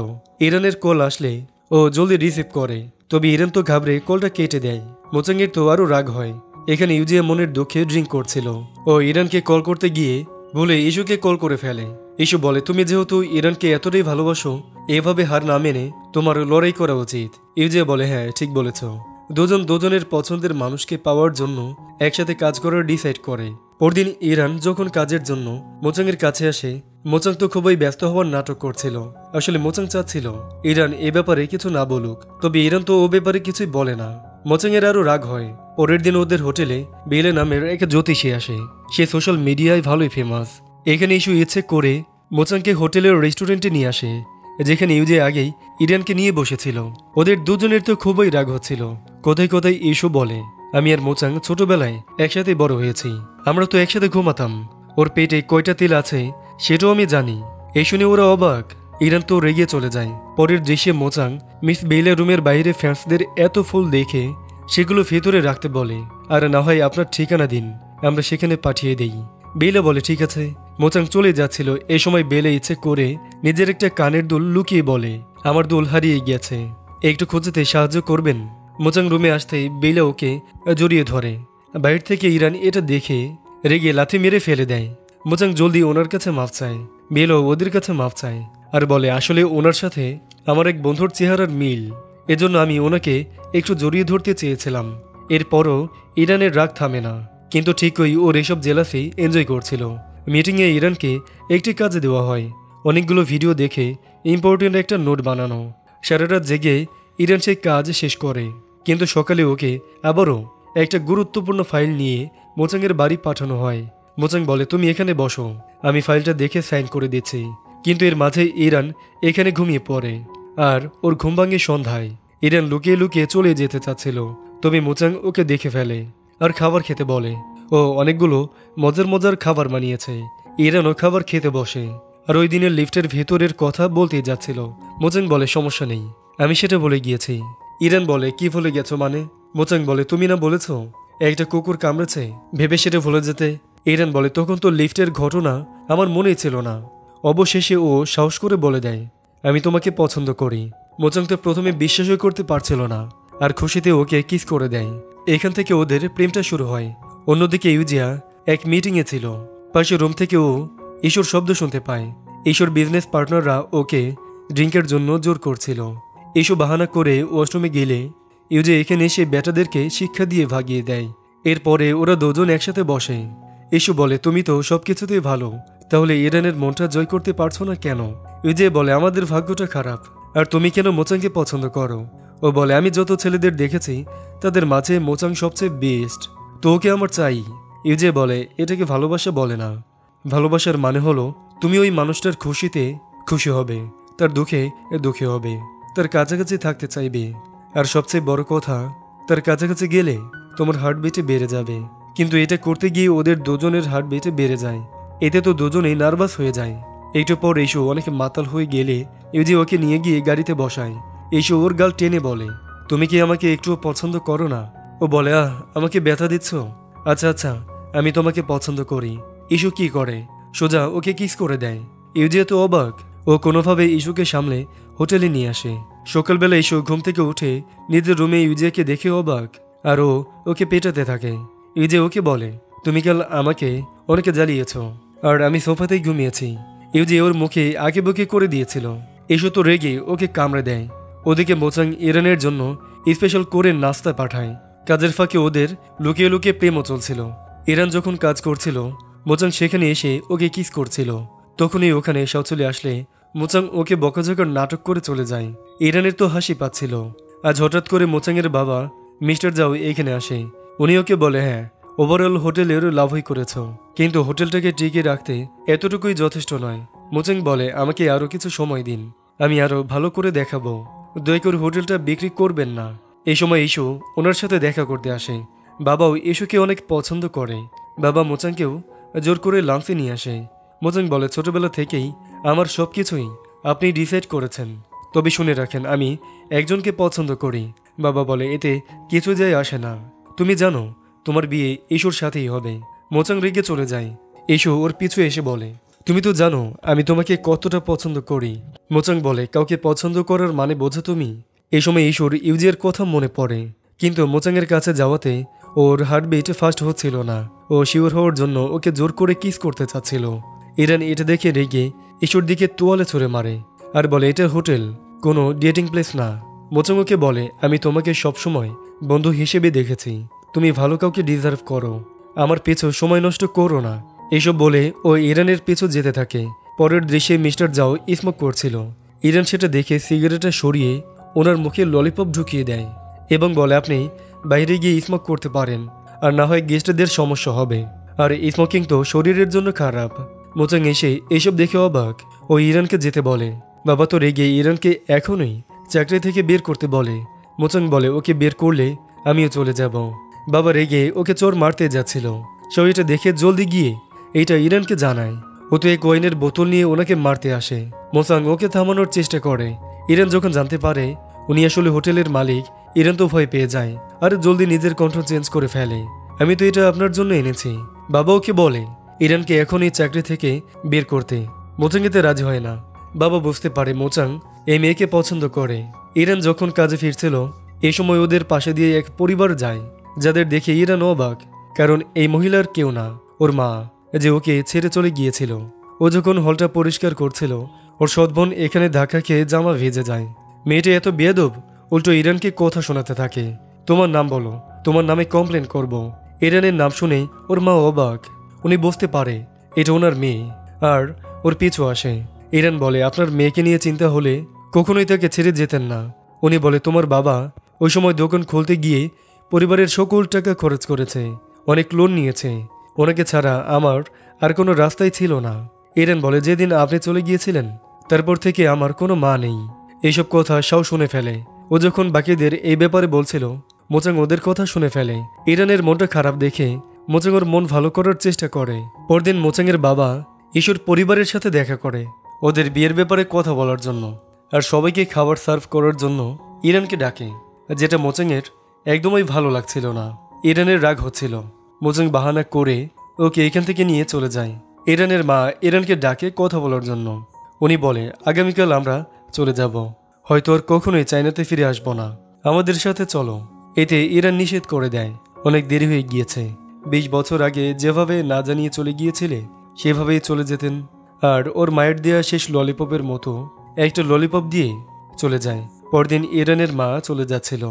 ইরানের কল আসলে ও জলদি রিসিভ করে, তবে ইরান তো ঘাবড়ে কলটা কেটে দেয়। মোচাংয়ের তো আরও রাগ হয়। এখানে ইউজিয়া মনের দুঃখে ড্রিঙ্ক করছিল। ও ইরানকে কল করতে গিয়ে বলে ইস্যুকে কল করে ফেলে। ইস্যু বলে, তুমি যেহেতু ইরানকে এতটাই ভালোবাসো, এভাবে হার না মেনে তোমার লড়াই করা উচিত। ইউজিয়া বলে, হ্যাঁ ঠিক বলেছ। দুজন দুজনের পছন্দের মানুষকে পাওয়ার জন্য একসাথে কাজ করার ডিসাইড করে। পরদিন ইরান যখন কাজের জন্য মোচাংয়ের কাছে আসে, মোচাং তো খুবই ব্যস্ত হওয়ার নাটক করছিল। আসলে মোচাং চাচ্ছিল ইরান এ ব্যাপারে কিছু না বলুক, তবে ইরান তো ও ব্যাপারে কিছুই বলে না। মোচাংয়ের আরও রাগ হয়। পরের দিন ওদের হোটেলে বেলে নামের এক জ্যোতিষী আসে। সে সোশ্যাল মিডিয়ায় ভালোই ফেমাস। এখানে ইস্যু ইচ্ছে করে মোচাংকে হোটেলের রেস্টুরেন্টে নিয়ে আসে, যেখানে ইউজে আগেই ইরানকে নিয়ে বসেছিল। ওদের দুজনের তো খুবই রাগ হচ্ছিল। কোথায় কোথায় ইস্যু বলে, আমি আর মোচাং ছোটবেলায় একসাথে বড় হয়েছি, আমরা তো একসাথে ঘুমাতাম, ওর পেটে কয়টা তিল আছে সেটাও আমি জানি। এই শুনে ওরা অবাক। ইরান তো রেগে চলে যায়। পরের দৃশ্যে মোচাং মিস বেইলের রুমের বাইরে ফ্যান্সদের এত ফুল দেখে সেগুলো ভেতরে রাখতে বলে, আর না হয় আপনার ঠিকানা দিন, আমরা সেখানে পাঠিয়ে দেই। বেইলা বলে ঠিক আছে। মোচাং চলে যাচ্ছিল, এ সময় বেলে ইচ্ছে করে নিজের একটা কানের দুল লুকিয়ে বলে, আমার দুল হারিয়ে গিয়েছে, একটু খুঁজতে সাহায্য করবেন? মোচাং রুমে আসতেই বেইলা ওকে জড়িয়ে ধরে। বাইরে থেকে ইরান এটা দেখে রেগে লাথি মেরে ফেলে দেয়। মোচাং জলদি ওনার কাছে মাফ চায়। বেলও ওদের কাছে মাফ চায় আর বলে, আসলে ওনার সাথে আমার এক বন্ধুর চেহারার মিল, এজন্য আমি ওনাকে একটু জড়িয়ে ধরতে চেয়েছিলাম। এরপরও ইরানের রাগ থামে না, কিন্তু ঠিকই ওর এসব জেলাসি এনজয় করছিল। মিটিংয়ে ইরানকে একটি কাজ দেওয়া হয়, অনেকগুলো ভিডিও দেখে ইম্পর্টেন্ট একটা নোট বানানো। সারা রাত জেগে ইরান সেই কাজ শেষ করে, কিন্তু সকালে ওকে আবারও একটা গুরুত্বপূর্ণ ফাইল নিয়ে মোচাংয়ের বাড়ি পাঠানো হয়। মোচাং বলে, তুমি এখানে বসো, আমি ফাইলটা দেখে সাইন করে দিচ্ছি। কিন্তু এর মাঝে ইরান এখানে ঘুমিয়ে পড়ে, আর ওর ঘুম ভাঙে সন্ধ্যায়। ইরান লুকিয়ে লুকিয়ে চলে যেতে চাচ্ছিল, তবে মোচাং ওকে দেখে ফেলে আর খাবার খেতে বলে। ও অনেকগুলো মজার মজার খাবার বানিয়েছে। ইরানও খাবার খেতে বসে, আর ওই দিনের লিফটের ভেতরের কথা বলতে যাচ্ছিল। মোচাং বলে, সমস্যা নেই, আমি সেটা বলে গিয়েছি। ইরান বলে, কি ভুলে গেছো মানে? মোচাং বলে, তুমি না বলেছ একটা কুকুর কামড়েছে, ভেবে সেটা ভুলে যেতে। ইরান বলে, তখন তো লিফটের ঘটনা আমার মনেই ছিল না। অবশেষে ও সাহস করে বলে দেয়, আমি তোমাকে পছন্দ করি। মোচাং তো প্রথমে বিশ্বাসই করতে পারছিল না, আর খুশিতে ওকে কিস করে দেয়। এখান থেকে ওদের প্রেমটা শুরু হয়। অন্যদিকে ইউজিয়া এক মিটিংয়ে ছিল। পাশে রুম থেকে ও ঈশ্বর শব্দ শুনতে পায়। ঈশ্বর বিজনেস পার্টনাররা ওকে ড্রিঙ্কের জন্য জোর করছিল। এসব বাহানা করে ওয়াশরুমে গেলে ইউজে এখানে এসে বেটাদেরকে শিক্ষা দিয়ে ভাগিয়ে দেয়। এরপরে ওরা দুজন একসাথে বসে। ইস্যু বলে, তুমি তো সবকিছুতেই ভালো, তাহলে ইরানের মনটা জয় করতে পারছো না কেন? ইউজে বলে, আমাদের ভাগ্যটা খারাপ, আর তুমি কেন মোচাংকে পছন্দ করো? ও বলে, আমি যত ছেলেদের দেখেছি তাদের মাঝে মোচাং সবচেয়ে বেস্ট, তো ওকে আমার চাই। ইউজে বলে, এটাকে ভালোবাসা বলে না, ভালোবাসার মানে হলো তুমি ওই মানুষটার খুশিতে খুশি হবে, তার দুঃখে দুঃখী হবে, তার কাছাকাছি থাকতে চাইবে, আর সবচেয়ে বড় কথা, তার কাছাকাছি গেলে তোমার হার্টবিটে বেড়ে যাবে। কিন্তু এটা করতে গিয়ে ওদের দুজনের হার্টবিটে বেড়ে যায়। এতে তো দুজনেই নার্ভাস হয়ে যায়। একটু পর ইস্যু অনেক মাতাল হয়ে গেলে ইউজি ওকে নিয়ে গিয়ে গাড়িতে বসায়। ইস্যু ওর গাল টেনে বলে, তুমি কি আমাকে একটুও পছন্দ করো না? ও বলে, আমাকে ব্যথা দিচ্ছ? আচ্ছা আচ্ছা, আমি তোমাকে পছন্দ করি। ইস্যু কি করে, সোজা ওকে কিস করে দেয়। ইউজি তো অবাক। ও কোনোভাবে ইস্যুকে সামলে হোটেলে নিয়ে আসে। সকালবেলা ইস্যু ঘুম থেকে উঠে নিজের রুমে ইউজিয়াকে দেখে অবাক, আর ও ওকে পেটাতে থাকে। ইউজি ওকে বলে, তুমি কাল আমাকে অনেকে জ্বালিয়েছ, আর আমি সোফাতেই ঘুমিয়েছি। ইউজি ওর মুখে আগে বুকে করে দিয়েছিল। ইস্যু তো রেগে ওকে কামড়ে দেয়। ওদিকে মোচাং ইরানের জন্য স্পেশাল করে নাস্তা পাঠায়। কাজের ফাঁকে ওদের লুকিয়ে লুকিয়ে প্রেমও চলছিল। ইরান যখন কাজ করছিল, মোচাং সেখানে এসে ওকে কিস করছিল। তখনই ওখানে সব চলে আসলে মোচাং ওকে বকাঝকার নাটক করে চলে যায়। ইরানের তো হাসি পাচ্ছিল। আজ হঠাৎ করে মোচাংয়ের বাবা মিস্টার জাও এখানে আসে। উনি ওকে বলে, হ্যাঁ, ওভারঅল হোটেলের লাভই করেছ, কিন্তু হোটেলটাকে টিকিয়ে রাখতে এতটুকুই যথেষ্ট নয়। মোচাং বলে, আমাকে আরও কিছু সময় দিন, আমি আরও ভালো করে দেখাবো, দয়া করে হোটেলটা বিক্রি করবেন না। এই সময় ইস্যু ওনার সাথে দেখা করতে আসে। বাবাও ইস্যুকে অনেক পছন্দ করে। বাবা মোচাংকেও জোর করে লাঞ্চে নিয়ে আসে। মোচাং বলে, ছোটবেলা থেকেই আমার সব কিছুই আপনি ডিসাইড করেছেন, তবে শুনে রাখেন আমি একজনকে পছন্দ করি। বাবা বলে, এতে কিছু যায় আসে না, তুমি জানো তোমার বিয়ে ইস্যুর সাথেই হবে। মোচাং রেগে চলে যায়। ইস্যু ওর পিছু এসে বলে, তুমি তো জানো আমি তোমাকে কতটা পছন্দ করি। মোচাং বলে, কাউকে পছন্দ করার মানে বোঝো তুমি? এই সময় ইস্যুর ইউজির কথা মনে পড়ে, কিন্তু মোচাংয়ের কাছে যাওয়াতে ওর হার্টবিট ফাস্ট হচ্ছিল না। ও শিওর হওয়ার জন্য ওকে জোর করে কিস করতে চাচ্ছিল। ইরান এটা দেখে রেগে ইস্যুর দিকে তোয়ালে ছুঁড়ে মারে আর বলে, এটা হোটেল, কোনো ডেটিং প্লেস না। মোচাং ওকে বলে, আমি তোমাকে সবসময় বন্ধু হিসেবে দেখেছি, তুমি ভালো কাউকে ডিজার্ভ করো, আমার পিছু সময় নষ্ট করো না। এসব বলে ও ইরানের পিছু যেতে থাকে। পরের দৃশ্যে মিস্টার জাও স্মোক করছিল। ইরান সেটা দেখে সিগারেটটা সরিয়ে ওনার মুখে ললিপপ ঢুকিয়ে দেয় এবং বলে, আপনি বাইরে গিয়ে স্মোক করতে পারেন, আর না হয় গেস্টদের সমস্যা হবে, আর স্মোকিং তো শরীরের জন্য খারাপ। মোচাং এসে এসব দেখে অবাক। ও ইরানকে যেতে বলে। বাবা তো রেগে ইরানকে এখনই চাকরি থেকে বের করতে বলে। মোচাং বলে, ওকে বের করলে আমিও চলে যাব। বাবা রেগে ওকে চোর মারতে যাচ্ছিল। সব এটা দেখে জলদি গিয়ে এইটা ইরানকে জানায়। ও তো এক ওয়াইনের বোতল নিয়ে ওনাকে মারতে আসে। মোচাং ওকে থামানোর চেষ্টা করে। ইরান যখন জানতে পারে উনি আসলে হোটেলের মালিক, ইরান তো ভয় পেয়ে যায় আর জলদি নিজের কণ্ঠ চেঞ্জ করে ফেলে। আমি তো এটা আপনার জন্য এনেছি। বাবা ওকে বলে ইরানকে এখন এই চাকরি থেকে বের করতে। মোচাং এতে রাজি হয় না। বাবা বুঝতে পারে মোচাং এই মেয়েকে পছন্দ করে। ইরান যখন কাজে ফিরছিল এ সময় ওদের পাশে দিয়ে এক পরিবার যায়, যাদের দেখে ইরান অবাক, কারণ এই মহিলার কেউ না, ওর মা, যে ওকে ছেড়ে চলে গিয়েছিল। ও যখন হলটা পরিষ্কার করছিল ওর সৎবোন এখানে ধাক্কা খেয়ে জামা ভেজে যায়। মেয়েটা এত বেয়াদব, উল্টো ইরানকে কথা শোনাতে থাকে, তোমার নাম বলো, তোমার নামে কমপ্লেন করব। ইরানের নাম শুনে ওর মা অবাক। উনি বুঝতে পারে এটা ওনার মেয়ে আর ওর পিছু আসে। ইরান বলে, আপনার মেয়েকে নিয়ে চিন্তা হলে কখনোই তাকে ছেড়ে যেতেন না। উনি বলে, তোমার বাবা ওই সময় দোকান খুলতে গিয়ে পরিবারের সকল টাকা খরচ করেছে, অনেক লোন নিয়েছে, ওনাকে ছাড়া আমার আর কোনো রাস্তাই ছিল না। ইরান বলে, যেদিন আপনি চলে গিয়েছিলেন তারপর থেকে আমার কোনো মা নেই। এইসব কথা সাও শুনে ফেলে। ও যখন বাকিদের এই ব্যাপারে বলছিল মোচাং ওদের কথা শুনে ফেলে। ইরানের মনটা খারাপ দেখে মোচাং ওর মন ভালো করার চেষ্টা করে। পরদিন মোচাংয়ের বাবা ইস্যুর পরিবারের সাথে দেখা করে ওদের বিয়ের ব্যাপারে কথা বলার জন্য, আর সবাইকে খাবার সার্ভ করার জন্য ইরানকে ডাকে, যেটা মোচাংয়ের একদমই ভালো লাগছিল না। ইরানের রাগ হচ্ছিল। মোচাং বাহানা করে ওকে এখান থেকে নিয়ে চলে যায়। ইরানের মা ইরানকে ডাকে কথা বলার জন্য। উনি বলে, আগামীকাল আমরা চলে যাব, হয়তো আর কখনোই চায়নাতে ফিরে আসবো না, আমাদের সাথে চলো। এতে ইরান নিষেধ করে দেয়, অনেক দেরি হয়ে গিয়েছে, 20 বছর আগে যেভাবে না জানিয়ে চলে গিয়েছিলে সেভাবেই চলে যেতেন। আর ওর মায়ের দেয়া শেষ ললিপপের মতো একটা ললিপপ দিয়ে চলে যায়। পরদিন ইরানের মা চলে যাচ্ছিল।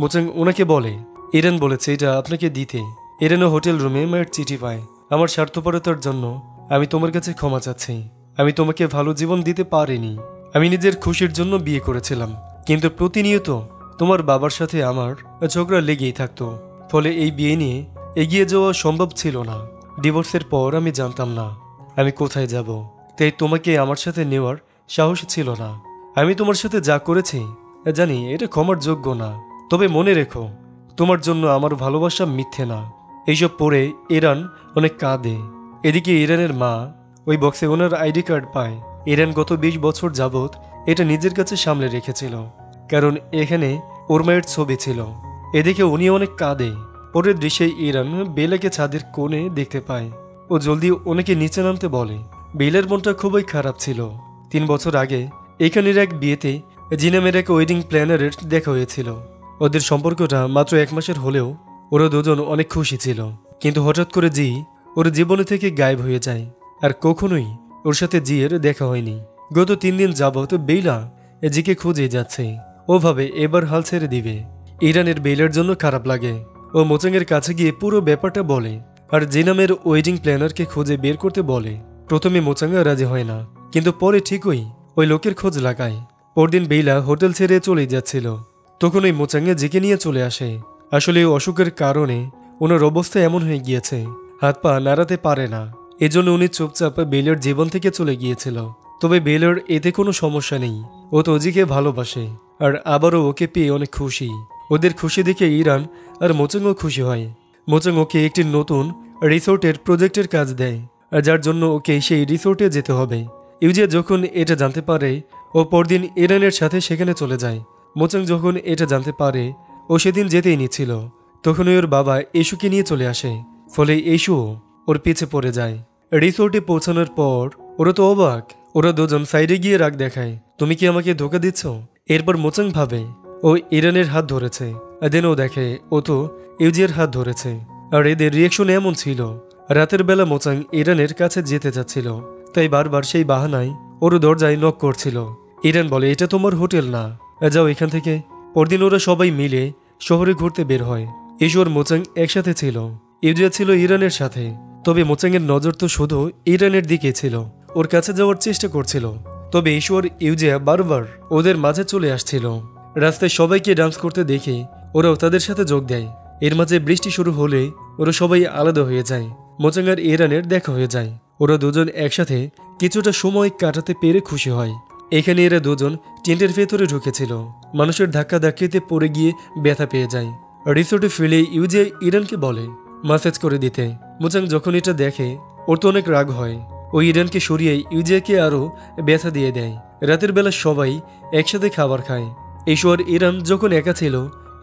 মোচাং ওনাকে বলে, ইরান বলেছে এটা আপনাকে দিতে। ইরানও হোটেল রুমে মায়ের চিঠি পায়। আমার স্বার্থপরতার জন্য আমি তোমার কাছে ক্ষমা চাচ্ছি। আমি তোমাকে ভালো জীবন দিতে পারিনি। আমি নিজের খুশির জন্য বিয়ে করেছিলাম, কিন্তু প্রতিনিয়ত তোমার বাবার সাথে আমার ঝগড়া লেগেই থাকতো, ফলে এই বিয়ে নিয়ে এগিয়ে যাওয়া সম্ভব ছিল না। ডিভোর্সের পর আমি জানতাম না আমি কোথায় যাব, তাই তোমাকে আমার সাথে নেওয়ার সাহস ছিল না। আমি তোমার সাথে যা করেছি জানি এটা ক্ষমার যোগ্য না, তবে মনে রেখো তোমার জন্য আমার ভালোবাসা মিথ্যে না। এইসব পড়ে ইরান অনেক কাঁদে। এদিকে ইরানের মা ওই বক্সে ওনার আইডি কার্ড পায়। ইরান গত 20 বছর যাবৎ এটা নিজের কাছে সামলে রেখেছিল, কারণ এখানে ওর মায়ের ছবি ছিল। এদিকে উনি অনেক কাঁদে। পরের দৃশ্যে ইরান বেলাকে ছাদের কোণে দেখতে পায়। ও জলদি ওনাকে নিচে নামতে বলে। বেলের মনটা খুবই খারাপ ছিল। 3 বছর আগে এখানের এক বিয়েতে জিনামের এক ওয়েডিং প্ল্যানারের দেখা হয়েছিল। ওদের সম্পর্কটা মাত্র 1 মাসের হলেও ওরা দুজন অনেক খুশি ছিল, কিন্তু হঠাৎ করে জি ওর জীবনে থেকে গায়েব হয়ে যায়, আর কখনোই ওর সাথে জিয়ের দেখা হয়নি। গত 3 দিন যাবৎ বেইলা জিকে খুঁজে যাচ্ছে। ও ভাবে এবার হাল ছেড়ে দিবে। ইরানের বেইলার জন্য খারাপ লাগে। ও মোচাংয়ের কাছে গিয়ে পুরো ব্যাপারটা বলে, আর জিনামের ওয়েডিং প্ল্যানারকে খুঁজে বের করতে বলে। প্রথমে মোচাংয়া রাজি হয় না, কিন্তু পরে ঠিকই ওই লোকের খোঁজ লাগায়। পরদিন বেইলা হোটেল ছেড়ে চলে যাচ্ছিল, তখন ওই মোচাংয়া জিকে নিয়ে চলে আসে। আসলে অসুখের কারণে ওনার অবস্থা এমন হয়ে গিয়েছে, হাত পা নাড়াতে পারে না। এজন্য উনি চুপচাপ বেইলার জীবন থেকে চলে গিয়েছিল। তবে বেইলার এতে কোনো সমস্যা নেই। ও তো অজিকে ভালোবাসে, আর আবারও ওকে পেয়ে অনেক খুশি। ওদের খুশি দেখে ইরান আর মোচাংও খুশি হয়। মোচাং ওকে একটি নতুন রিসোর্টের প্রজেক্টের কাজ দেয়, আর যার জন্য ওকে সেই রিসোর্টে যেতে হবে। ইউজিয়া যখন এটা জানতে পারে ও পরদিন ইরানের সাথে সেখানে চলে যায়। মোচাং যখন এটা জানতে পারে ও সেদিন যেতেই নিচ্ছিল, তখন ওর বাবা এশুকে নিয়ে চলে আসে। ফলে এশুও ওর পিছে পড়ে যায়। রিসোর্টে পৌঁছানোর পর ওরা তো অবাক। ওরা দুজন সাইডে গিয়ে রাগ দেখায়, তুমি কি আমাকে ধোকা দিচ্ছ? এরপর মোচাং ভাবে ও ইরানের হাত ধরেছে, দেন ও দেখে ও তো ইউজিয়ার হাত ধরেছে। আর এদের রিয়েকশন এমন ছিল, রাতের বেলা মোচাং ইরানের কাছে যেতে যাচ্ছিল, তাই বারবার সেই বাহানায় ওর দরজায় নক করছিল। ইরান বলে, এটা তোমার হোটেল না, যাও এখান থেকে। পরদিন ওরা সবাই মিলে শহরে ঘুরতে বের হয়। ঈশ্বর মোচাং একসাথে ছিল, ইউজিয়া ছিল ইরানের সাথে। তবে মোচাংয়ের নজর তো শুধু ইরানের দিকে ছিল, ওর কাছে যাওয়ার চেষ্টা করছিল। তবে ঈশ্বর ইউজিয়া বারবার ওদের মাঝে চলে আসছিল। রাস্তায় সবাইকে ডান্স করতে দেখে ওরাও তাদের সাথে যোগ দেয়। এর মাঝে বৃষ্টি শুরু হলে ওরা সবাই আলাদা হয়ে যায়। মোচাং আর ইরানের দেখা হয়ে যায়। ওরা দুজন একসাথে কিছুটা সময় কাটাতে পেরে খুশি হয়। এখানে এরা দুজন টেন্টের ভেতরে ঢুকেছিল, মানুষের ধাক্কা ধাক্কিতে পড়ে গিয়ে ব্যথা পেয়ে যায়। রিসোর্টে ফিরে ইউজিয়া ইরানকে বলে মাসাজ করে দিতে। মোচাং যখন এটা দেখে ওর তো অনেক রাগ হয়। ও ইরানকে সরিয়ে ইউজিয়াকে আরও ব্যথা দিয়ে দেয়। রাতের বেলা সবাই একসাথে খাবার খায়। ঈশ্বর ইরান যখন একা ছিল,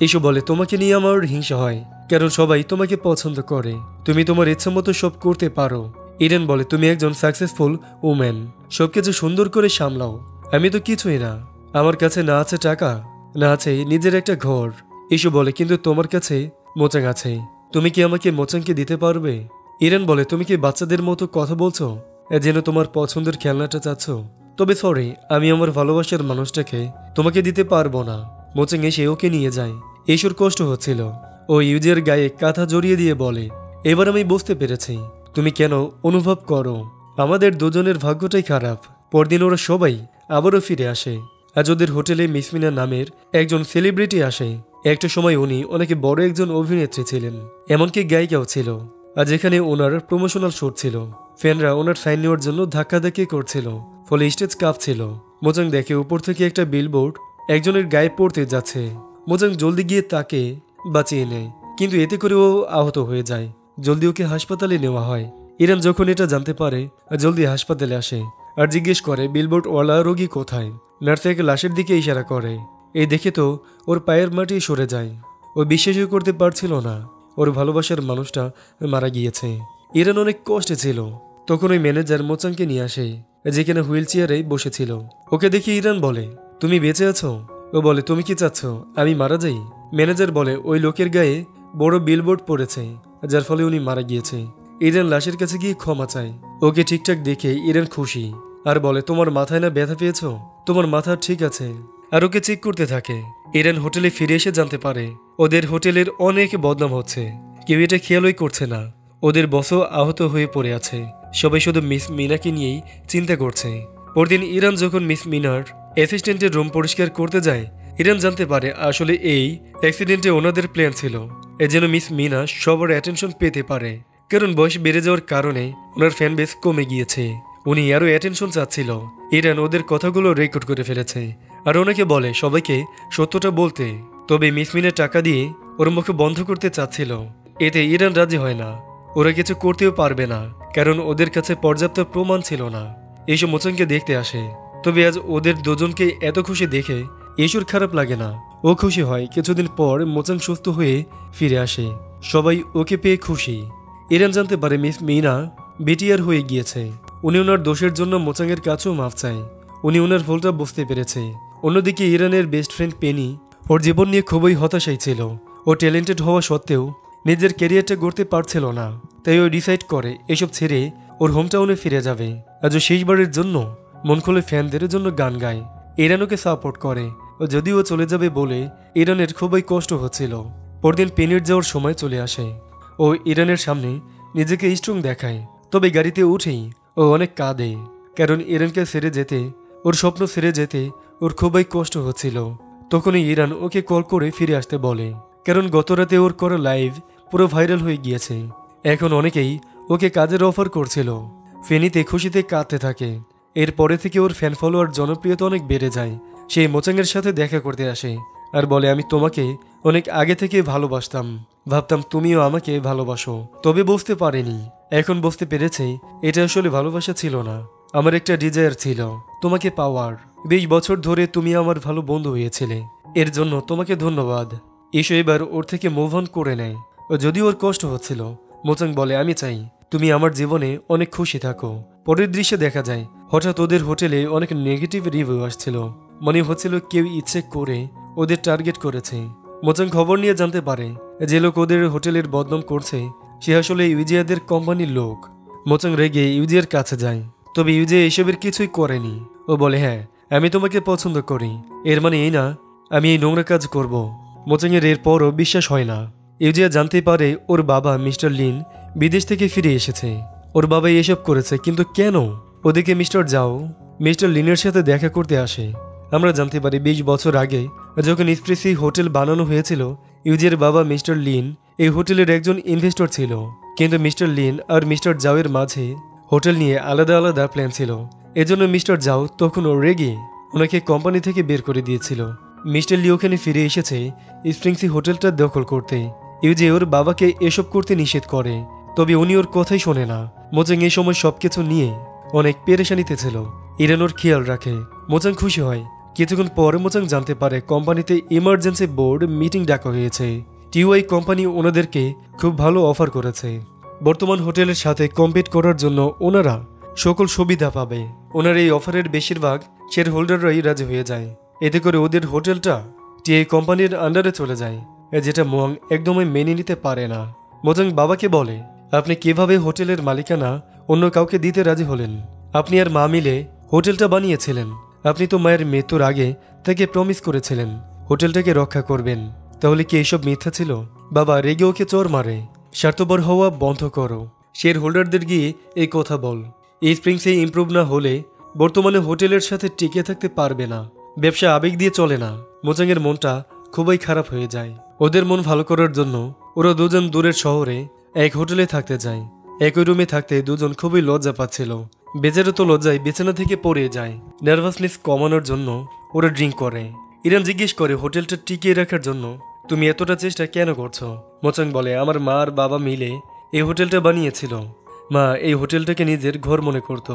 এসো বলে, তোমাকে নিয়ে আমার হিংসা হয়, কারণ সবাই তোমাকে পছন্দ করে, তুমি তোমার ইচ্ছা মতো সব করতে পারো। ইরান বলে, তুমি একজন সাকসেসফুল ওম্যান, সবকিছু সুন্দর করে সামলাও, আমি তো কিছুই না, আমার কাছে না আছে টাকা, না আছে নিজের একটা ঘর। এসো বলে, কিন্তু তোমার কাছে মোচাং আছে, তুমি কি আমাকে মোচাংকে দিতে পারবে? ইরান বলে, তুমি কি বাচ্চাদের মতো কথা বলছো, যেন তোমার পছন্দের খেলনাটা চাচ্ছ? তবে সরি, আমি আমার ভালোবাসার মানুষটাকে তোমাকে দিতে পারবো না। মোচাং এসে ওকে নিয়ে যায়। এসুর কষ্ট হচ্ছিল। ও ইউজিয়ার গায়ে কাঁথা জড়িয়ে দিয়ে বলে, এবার আমি বুঝতে পেরেছি তুমি কেন অনুভব করো, আমাদের দুজনের ভাগ্যটাই খারাপ। পরদিন ওরা সবাই আবারও ফিরে আসে। আজ ওদের হোটেলে মিসমিনা নামের একজন সেলিব্রিটি আসে। একটা সময় উনি অনেক বড় একজন অভিনেত্রী ছিলেন, এমনকি গায়িকাও ছিল। আজ এখানে ওনার প্রমোশনাল শুট ছিল। ফ্যানরা ওনার সাইন নেওয়ার জন্য ধাক্কাধাক্কি করছিল, ফলে স্টেজ কাঁপছিল। মোচাং দেখে উপর থেকে একটা বিলবোর্ড একজনের গায়ে পড়তে যাচ্ছে। মোচাং জলদি গিয়ে তাকে বাঁচিয়ে নেয়, কিন্তু এতে করে ও আহত হয়ে যায়। জলদি ওকে হাসপাতালে নেওয়া হয়। ইরান যখন এটা জানতে পারে, জলদি হাসপাতালে আসে আর জিজ্ঞেস করে বিলবোর্ডওয়ালা রোগী কোথায়। নার্স এক লাশের দিকে ইশারা করে। এই দেখে তো ওর পায়ের মাটি সরে যায়। ও বিশ্বাসই করতে পারছিল না ওর ভালোবাসার মানুষটা মারা গিয়েছে। ইরান অনেক কষ্টে ছিল। তখন ওই ম্যানেজার মোচাংকে নিয়ে আসে, যেখানে হুইল চেয়ারে বসেছিল। ওকে দেখে ইরান বলে, তুমি বেঁচে আছো? ও বলে, তুমি কি চাচ্ছ আমি মারা যাই? ম্যানেজার বলে, ওই লোকের গায়ে বড় বিলবোর্ড পড়েছে, যার ফলে উনি মারা গিয়েছে। ইরান লাশের কাছে গিয়ে ক্ষমা চায়। ওকে ঠিকঠাক দেখে ইরান খুশি আর বলে, তোমার মাথায় না ব্যথা পেয়েছ? তোমার মাথা ঠিক আছে। আর ওকে চেক করতে থাকে। ইরান হোটেলে ফিরে এসে জানতে পারে ওদের হোটেলের অনেক বদনাম হচ্ছে। কেউ এটা খেয়ালই করছে না। ওদের বসও আহত হয়ে পড়ে আছে। সবাই শুধু মিস মিনাকে নিয়েই চিন্তা করছে। পরদিন ইরান যখন মিস মিনার অ্যাসিস্ট্যান্টের রুম পরিষ্কার করতে যায়, ইরান জানতে পারে আসলে এই অ্যাক্সিডেন্টে ওনাদের প্ল্যান ছিল যেন মিস মিনা সবার অ্যাটেনশন পেতে পারে। কারণ বয়স বেড়ে যাওয়ার কারণে ওনার ফ্যান বেস কমে গিয়েছে। উনি আরও অ্যাটেনশন চাচ্ছিল। ইরান ওদের কথাগুলো রেকর্ড করে ফেলেছে আর ওনাকে বলে সবাইকে সত্যটা বলতে। তবে মিস মিনা টাকা দিয়ে ওর মুখ বন্ধ করতে চাচ্ছিল। এতে ইরান রাজি হয় না। ওরা কিছু করতেও পারবে না, কারণ ওদের কাছে পর্যাপ্ত প্রমাণ ছিল না। এইসব মোচাংকে দেখতে আসে। তবে আজ ওদের দুজনকে এত খুশি দেখে ইসুর খারাপ লাগে না, ও খুশি হয়। কিছুদিন পর মোচাং সুস্থ হয়ে ফিরে আসে। সবাই ওকে পেয়ে খুশি। ইরান জানতে পারে মিস মিনা বিটিআর হয়ে গিয়েছে। উনি ওনার দোষের জন্য মোচাংয়ের কাছেও মাফ চায়। উনি ওনার ভুলটা বুঝতে পেরেছে। অন্যদিকে ইরানের বেস্ট ফ্রেন্ড পেনি ওর জীবন নিয়ে খুবই হতাশাই ছিল। ও ট্যালেন্টেড হওয়া সত্ত্বেও নিজের ক্যারিয়ারটা গড়তে পারছিল না। তাই ও ডিসাইড করে এসব ছেড়ে ওর হোমটাউনে ফিরে যাবে। আজও শেষবারের জন্য মন খুলে ফ্যানদের জন্য গান গায়। ইরান ওকে সাপোর্ট করে। ও যদিও চলে যাবে বলে ইরানের খুবই কষ্ট হচ্ছিল। পরদিন পেনির যাওয়ার সময় চলে আসে। ও ইরানের সামনে নিজেকে স্ট্রং দেখায়। তবে গাড়িতে উঠেই ও অনেক কাঁদে, কারণ ইরানকে ছেড়ে যেতে, ওর স্বপ্ন ছেড়ে যেতে ওর খুবই কষ্ট হচ্ছিল। তখনই ইরান ওকে কল করে ফিরে আসতে বলে, কারণ গতরাতে ওর করা লাইভ পুরো ভাইরাল হয়ে গিয়েছে। এখন অনেকেই ওকে কাজের অফার করছিল। ফেনীতে খুশিতে কাঁদতে থাকে। এরপরে থেকে ওর ফ্যান ফলোয়ার জনপ্রিয়তা অনেক বেড়ে যায়। সেই মোচাংয়ের সাথে দেখা করতে আসে আর বলে, আমি তোমাকে অনেক আগে থেকে ভালোবাসতাম, ভাবতাম তুমিও আমাকে ভালোবাসো, তবে বুঝতে পারিনি। এখন বুঝতে পেরেছি এটা আসলে ভালোবাসা ছিল না, আমার একটা ডিজায়ার ছিল তোমাকে পাওয়ার। 20 বছর ধরে তুমি আমার ভালো বন্ধু হয়েছিলে, এর জন্য তোমাকে ধন্যবাদ। এসো এবার ওর থেকে মুভ অন করে নেয়। যদিও ওর কষ্ট হচ্ছিল, মোচাং বলে আমি চাই তুমি আমার জীবনে অনেক খুশি থাকো। পরের দৃশ্যে দেখা যায় হঠাৎ ওদের হোটেলে অনেক নেগেটিভ রিভিউ আসছিল, মনে হচ্ছিল কেউ ইচ্ছে করে ওদের টার্গেট করেছে। মোচাং খবর নিয়ে জানতে পারে যে লোক ওদের হোটেলের বদনাম করছে সে আসলে ইউজিয়াদের কোম্পানির লোক। মোচাং রেগে ইউজিয়ার কাছে যায়, তবে ইউজিয়া এসবের কিছুই করেনি। ও বলে হ্যাঁ আমি তোমাকে পছন্দ করি, এর মানে এই না আমি এই নোংরা কাজ করব। মোচাংয়ের এরপরও বিশ্বাস হয় না। ইউজিয়া জানতে পারে ওর বাবা মিস্টার লিন বিদেশ থেকে ফিরে এসেছে, ওর বাবা এসব করেছে, কিন্তু কেন? ওদিকে মিস্টার জাও মিস্টার লিনের সাথে দেখা করতে আসে। আমরা জানতে পারি 20 বছর আগে যখন স্প্রেসি হোটেল বানানো হয়েছিল, ইউজিয়ার বাবা মিস্টার লিন এই হোটেলের একজন ইনভেস্টর ছিল, কিন্তু মিস্টার লিন আর মিস্টার জাওয়ের মাঝে হোটেল নিয়ে আলাদা আলাদা প্ল্যান ছিল। এজন্য মিস্টার জাও তখনও রেগে ওনাকে কোম্পানি থেকে বের করে দিয়েছিল। মিস্টার লি ওখানে ফিরে এসেছে স্প্রিংসি হোটেলটা দখল করতে। ইউজি ওর বাবাকে এসব করতে নিষেধ করে, তবে উনি ওর কথাই শোনে না। মোচাং এই সময় সবকিছু নিয়ে অনেক পেরেশানিতে ছিল, ইরান ওর খেয়াল রাখে। মোচাং খুশি হয়। কিছুক্ষণ পরে মোচাং জানতে পারে কোম্পানিতে ইমার্জেন্সি বোর্ড মিটিং ডাকা হয়েছে। টিওআই কোম্পানি ওনাদেরকে খুব ভালো অফার করেছে, বর্তমান হোটেলের সাথে কম্পিট করার জন্য ওনারা সকল সুবিধা পাবে। ওনার এই অফারের বেশিরভাগ শেয়ার হোল্ডাররাই রাজি হয়ে যায়। এতে করে ওদের হোটেলটা টিআই কোম্পানির আন্ডারে চলে যায়, যেটা মোয়াং একদমই মেনে নিতে পারে না। মোচাং বাবাকে বলে আপনি কিভাবে হোটেলের মালিকানা অন্য কাউকে দিতে রাজি হলেন? আপনি আর মা মিলে হোটেলটা বানিয়েছিলেন, আপনি তো মায়ের মৃত্যুর আগে তাকে প্রমিস করেছিলেন হোটেলটাকে রক্ষা করবেন, তাহলে কি এইসব মিথ্যা ছিল? বাবা রেগে ওকে চোর মারে, স্বার্থপর হওয়া বন্ধ করো, শেয়ার হোল্ডারদের গিয়ে এই কথা বল। এই স্প্রিংসে ইমপ্রুভ না হলে বর্তমানে হোটেলের সাথে টিকে থাকতে পারবে না। ব্যবসা আবেগ দিয়ে চলে না। মোচাংয়ের মনটা খুবই খারাপ হয়ে যায়। ওদের মন ভালো করার জন্য ওরা দুজন দূরের শহরে এক হোটেলে থাকতে যায়। একই রুমে থাকতে দুজন খুবই লজ্জা পাচ্ছিল। বেচারা তো লজ্জায় বিছানা থেকে পড়ে যায়। নার্ভাসনেস কমানোর জন্য ওরা ড্রিঙ্ক করে। ইরান জিজ্ঞেস করে হোটেলটা টিকিয়ে রাখার জন্য তুমি এতটা চেষ্টা কেন করছো? মোচাং বলে আমার মা আর বাবা মিলে এই হোটেলটা বানিয়েছিল। মা এই হোটেলটাকে নিজের ঘর মনে করত।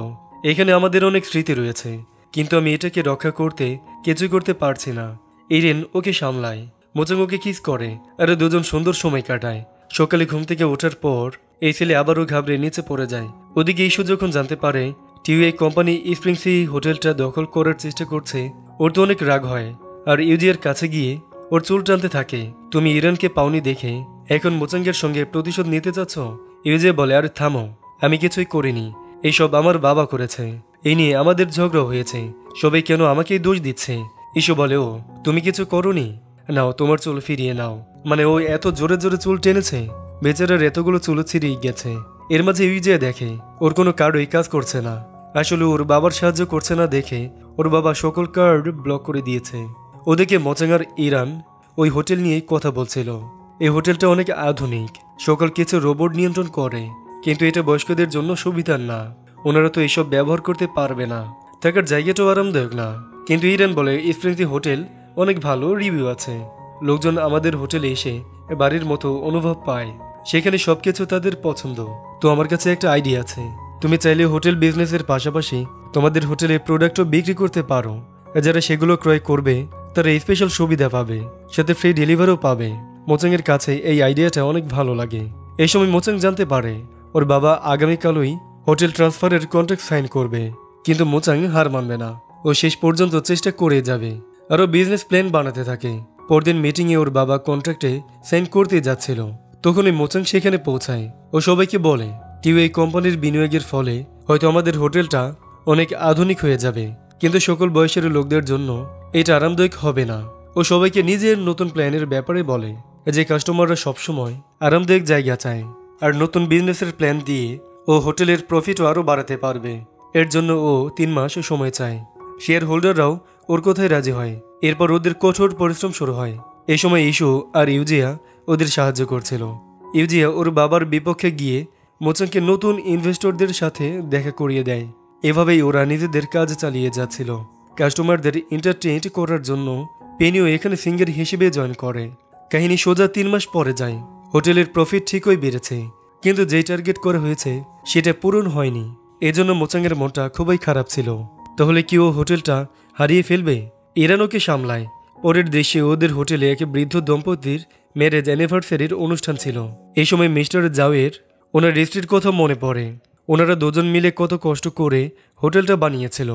এখানে আমাদের অনেক স্মৃতি রয়েছে, কিন্তু আমি এটাকে রক্ষা করতে কিছুই করতে পারছি না। ইরেন ওকে সামলায়, মোচাং ওকে কিস করে, আর দুজন সুন্দর সময় কাটায়। সকালে ঘুম থেকে ওঠার পর এই ছেলে আবারও ঘাবড়ে নিচে পড়ে যায়। ওদিকে ইস্যু যখন জানতে পারে টিউআই কোম্পানি স্প্রিংসি হোটেলটা দখল করার চেষ্টা করছে, ওর তো অনেক রাগ হয়। আর ইউজিয়ার কাছে গিয়ে ওর চুল টানতে থাকে, তুমি ইরানকে পাওনি দেখে এখন মোচাঙ্গের সঙ্গে প্রতিশোধ নিতে চাচ্ছ? ইউজিয়া বলে আর থামো, আমি কিছুই করিনি, এইসব আমার বাবা করেছে, এই নিয়ে আমাদের ঝগড়া হয়েছে, সবাই কেন আমাকেই দোষ দিচ্ছে। ইস্যু বলে ও তুমি কিছু করোনি, নাও তোমার চুল ফিরিয়ে নাও। মানে ও এত জোরে জোরে চুল টেনেছে, বেচারার এতগুলো চুল ছিঁড়েই গেছে। এর মাঝে ইউজিয়া দেখে ওর কোনো কার্ডই কাজ করছে না। আসলে ওর বাবার সাহায্য করছে না দেখে ওর বাবা সকল কার্ড ব্লক করে দিয়েছে। ওদিকে মোচাং আর ইরান ওই হোটেল নিয়েই কথা বলছিল। এই হোটেলটা অনেক আধুনিক, সকল কিছু রোবট নিয়ন্ত্রণ করে, কিন্তু এটা বয়স্কদের জন্য সুবিধার না। ওনারা তো এসব ব্যবহার করতে পারবে না, থাকার জায়গাটাও আরামদায়ক না। কিন্তু ইরান বলে স্প্রিংসি হোটেল অনেক ভালো রিভিউ আছে, লোকজন আমাদের হোটেলে এসে বাড়ির মতো অনুভব পায়, সেখানে সবকিছু তাদের পছন্দ। তো আমার কাছে একটা আইডিয়া আছে, তুমি চাইলে হোটেল বিজনেসের পাশাপাশি তোমাদের হোটেলে প্রোডাক্টও বিক্রি করতে পারো। যারা সেগুলো ক্রয় করবে তারা স্পেশাল সুবিধা পাবে, সাথে ফ্রি ডেলিভারিও পাবে। মোচাংয়ের কাছে এই আইডিয়াটা অনেক ভালো লাগে। এই সময় মোচাং জানতে পারে ওর বাবা আগামীকালই হোটেল ট্রান্সফারের কন্ট্রাক্ট সাইন করবে, কিন্তু মোচাং হার মানবে না, ও শেষ পর্যন্ত চেষ্টা করে যাবে। আরও বিজনেস প্ল্যান বানাতে থাকে। পরদিন মিটিংয়ে ওর বাবা কন্ট্রাক্টে সাইন করতে যাচ্ছিল, তখনই মোচাং সেখানে পৌঁছায়। ও সবাইকে বলে টিউআই কোম্পানির বিনিয়োগের ফলে হয়তো আমাদের হোটেলটা অনেক আধুনিক হয়ে যাবে, কিন্তু সকল বয়সের লোকদের জন্য এটা আরামদায়ক হবে না। ও সবাইকে নিজের নতুন প্ল্যানের ব্যাপারে বলে, যে কাস্টমাররা সবসময় আরামদায়ক জায়গা চায়, আর নতুন বিজনেসের প্ল্যান দিয়ে ও হোটেলের প্রফিটও আরও বাড়াতে পারবে। এর জন্য ও 3 মাস সময় চায়। শেয়ার হোল্ডাররাও ওর কথায় রাজি হয়। এরপর ওদের কঠোর পরিশ্রম শুরু হয়। এই সময় ইস্যু আর ইউজিয়া ওদের সাহায্য করছিল। ইউজিয়া ওর বাবার বিপক্ষে গিয়ে মোচাংকে নতুন ইনভেস্টরদের সাথে দেখা করিয়ে দেয়। এভাবেই ওরা নিজেদের কাজ চালিয়ে যাচ্ছিল। কাস্টমারদের এন্টারটেইন করার জন্য পেনিও এখানে সিঙ্গার হিসেবে জয়েন করে। কাহিনী সোজা 3 মাস পরে যায়। হোটেলের প্রফিট ঠিকই বেড়েছে, কিন্তু যেই টার্গেট করা হয়েছে সেটা পূরণ হয়নি। এজন্য মোচাংয়ের মনটা খুবই খারাপ ছিল। তাহলে কি ও হোটেলটা হারিয়ে ফেলবে? ইরান ওকে সামলায়। পরের দেশে ওদের হোটেলে এক বৃদ্ধ দম্পতির ম্যারেজ অ্যানিভার্সারির অনুষ্ঠান ছিল। এই সময় মিস্টার জাওয়ের ওনার স্ত্রীর কথা মনে পড়ে। ওনারা দুজন মিলে কত কষ্ট করে হোটেলটা বানিয়েছিল,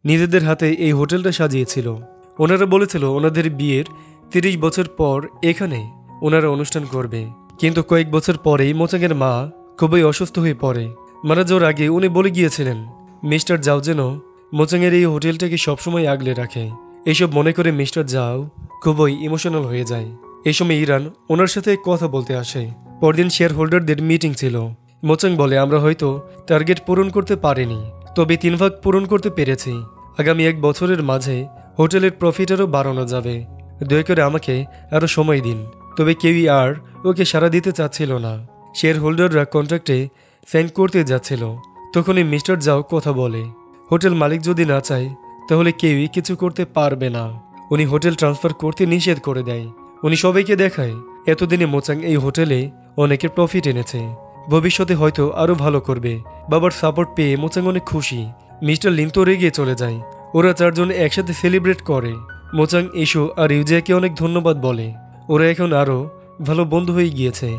নিজেদের হাতে এই হোটেলটা সাজিয়েছিল। ওনারা বলেছিল ওনাদের বিয়ের 30 বছর পর এখানে ওনারা অনুষ্ঠান করবে। কিন্তু কয়েক বছর পরেই মোচাংয়ের মা খুবই অসুস্থ হয়ে পড়ে। মারা যাওয়ার আগে উনি বলে গিয়েছিলেন মিস্টার জাও যেন মোচাংয়ের এই হোটেলটাকে সবসময় আগলে রাখে। এসব মনে করে মিস্টার জাও খুবই ইমোশনাল হয়ে যায়। এই সময় ইরান ওনার সাথে কথা বলতে আসে। পরদিন শেয়ার হোল্ডারদের মিটিং ছিল। মোচাং বলে আমরা হয়তো টার্গেট পূরণ করতে পারিনি, তবে 3 ভাগ পূরণ করতে পেরেছি। আগামী 1 বছরের মাঝে হোটেলের প্রফিট আরও বাড়ানো যাবে। দয়া করে আমাকে আরও সময় দিন। তবে কেউই আর ওকে সাড়া দিতে চাচ্ছিল না। শেয়ার হোল্ডাররা কন্ট্রাক্টে সাইন করতে যাচ্ছিল। তখনই মিস্টার জাও কথা বলে, হোটেল মালিক যদি না চায় তাহলে কেউই কিছু করতে পারবে না। উনি হোটেল ট্রান্সফার করতে নিষেধ করে দেয়। উনি সবাইকে দেখায় এতদিনে মোচাং এই হোটেলে অনেকের প্রফিট এনেছে, ভবিষ্যতে হয়তো আরও ভালো করবে। বাবার সাপোর্ট পেয়ে মোচাং অনেক খুশি। মিস্টার লিন তো রেগে চলে যায়। ওরা 4 জন একসাথে সেলিব্রেট করে। মোচাং ইস্যু আর ইউজিয়াকে অনেক ধন্যবাদ বলে। ওরা এখন আরও ভালো বন্ধু হয়ে গিয়েছে।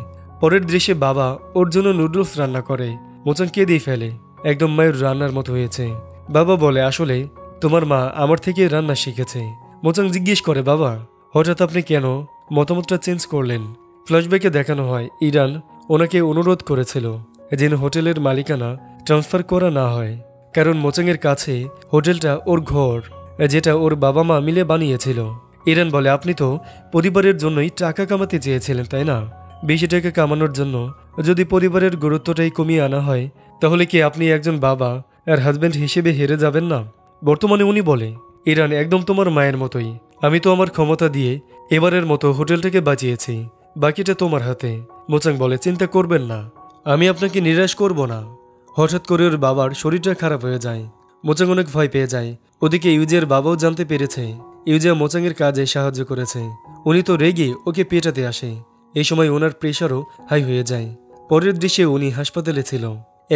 পরের দৃশ্যে বাবা ওর জন্য নুডলস রান্না করে। মোচাং কেঁদেই ফেলে, একদম মায়ের রান্নার মতো হয়েছে। বাবা বলে আসলে তোমার মা আমার থেকে রান্না শিখেছে। মোচাং জিজ্ঞেস করে বাবা হঠাৎ আপনি কেন মতামতটা চেঞ্জ করলেন? ফ্ল্যাশব্যাকে দেখানো হয় ইরান ওনাকে অনুরোধ করেছিল যেন হোটেলের মালিকানা ট্রান্সফার করা না হয়, কারণ মোচাংয়ের কাছে হোটেলটা ওর ঘর, যেটা ওর বাবা মা মিলে বানিয়েছিল। ইরান বলে আপনি তো পরিবারের জন্যই টাকা কামাতে চেয়েছিলেন, তাই না? বেশি টাকা কামানোর জন্য যদি পরিবারের গুরুত্বটাই কমিয়ে আনা হয়, তাহলে কি আপনি একজন বাবা আর হাজব্যান্ড হিসেবে হেরে যাবেন না? বর্তমানে উনি বলে ইরান একদম তোমার মায়ের মতোই। আমি তো আমার ক্ষমতা দিয়ে এবারের মতো হোটেলটাকে বাঁচিয়েছি, বাকিটা তোমার হাতে। মোচাং বলে চিন্তা করবেন না, আমি আপনাকে নিরাশ করব না। হঠাৎ করে ওর বাবার শরীরটা খারাপ হয়ে যায়। মোচাং অনেক ভয় পেয়ে যায়। ওদিকে ইউজিয়ার বাবাও জানতে পেরেছে ইউজিয়া মোচাংয়ের কাজে সাহায্য করেছে। উনি তো রেগে ওকে পেটাতে আসে। এই সময় ওনার প্রেশারও হাই হয়ে যায়। পরের দৃশ্যে উনি হাসপাতালে ছিল।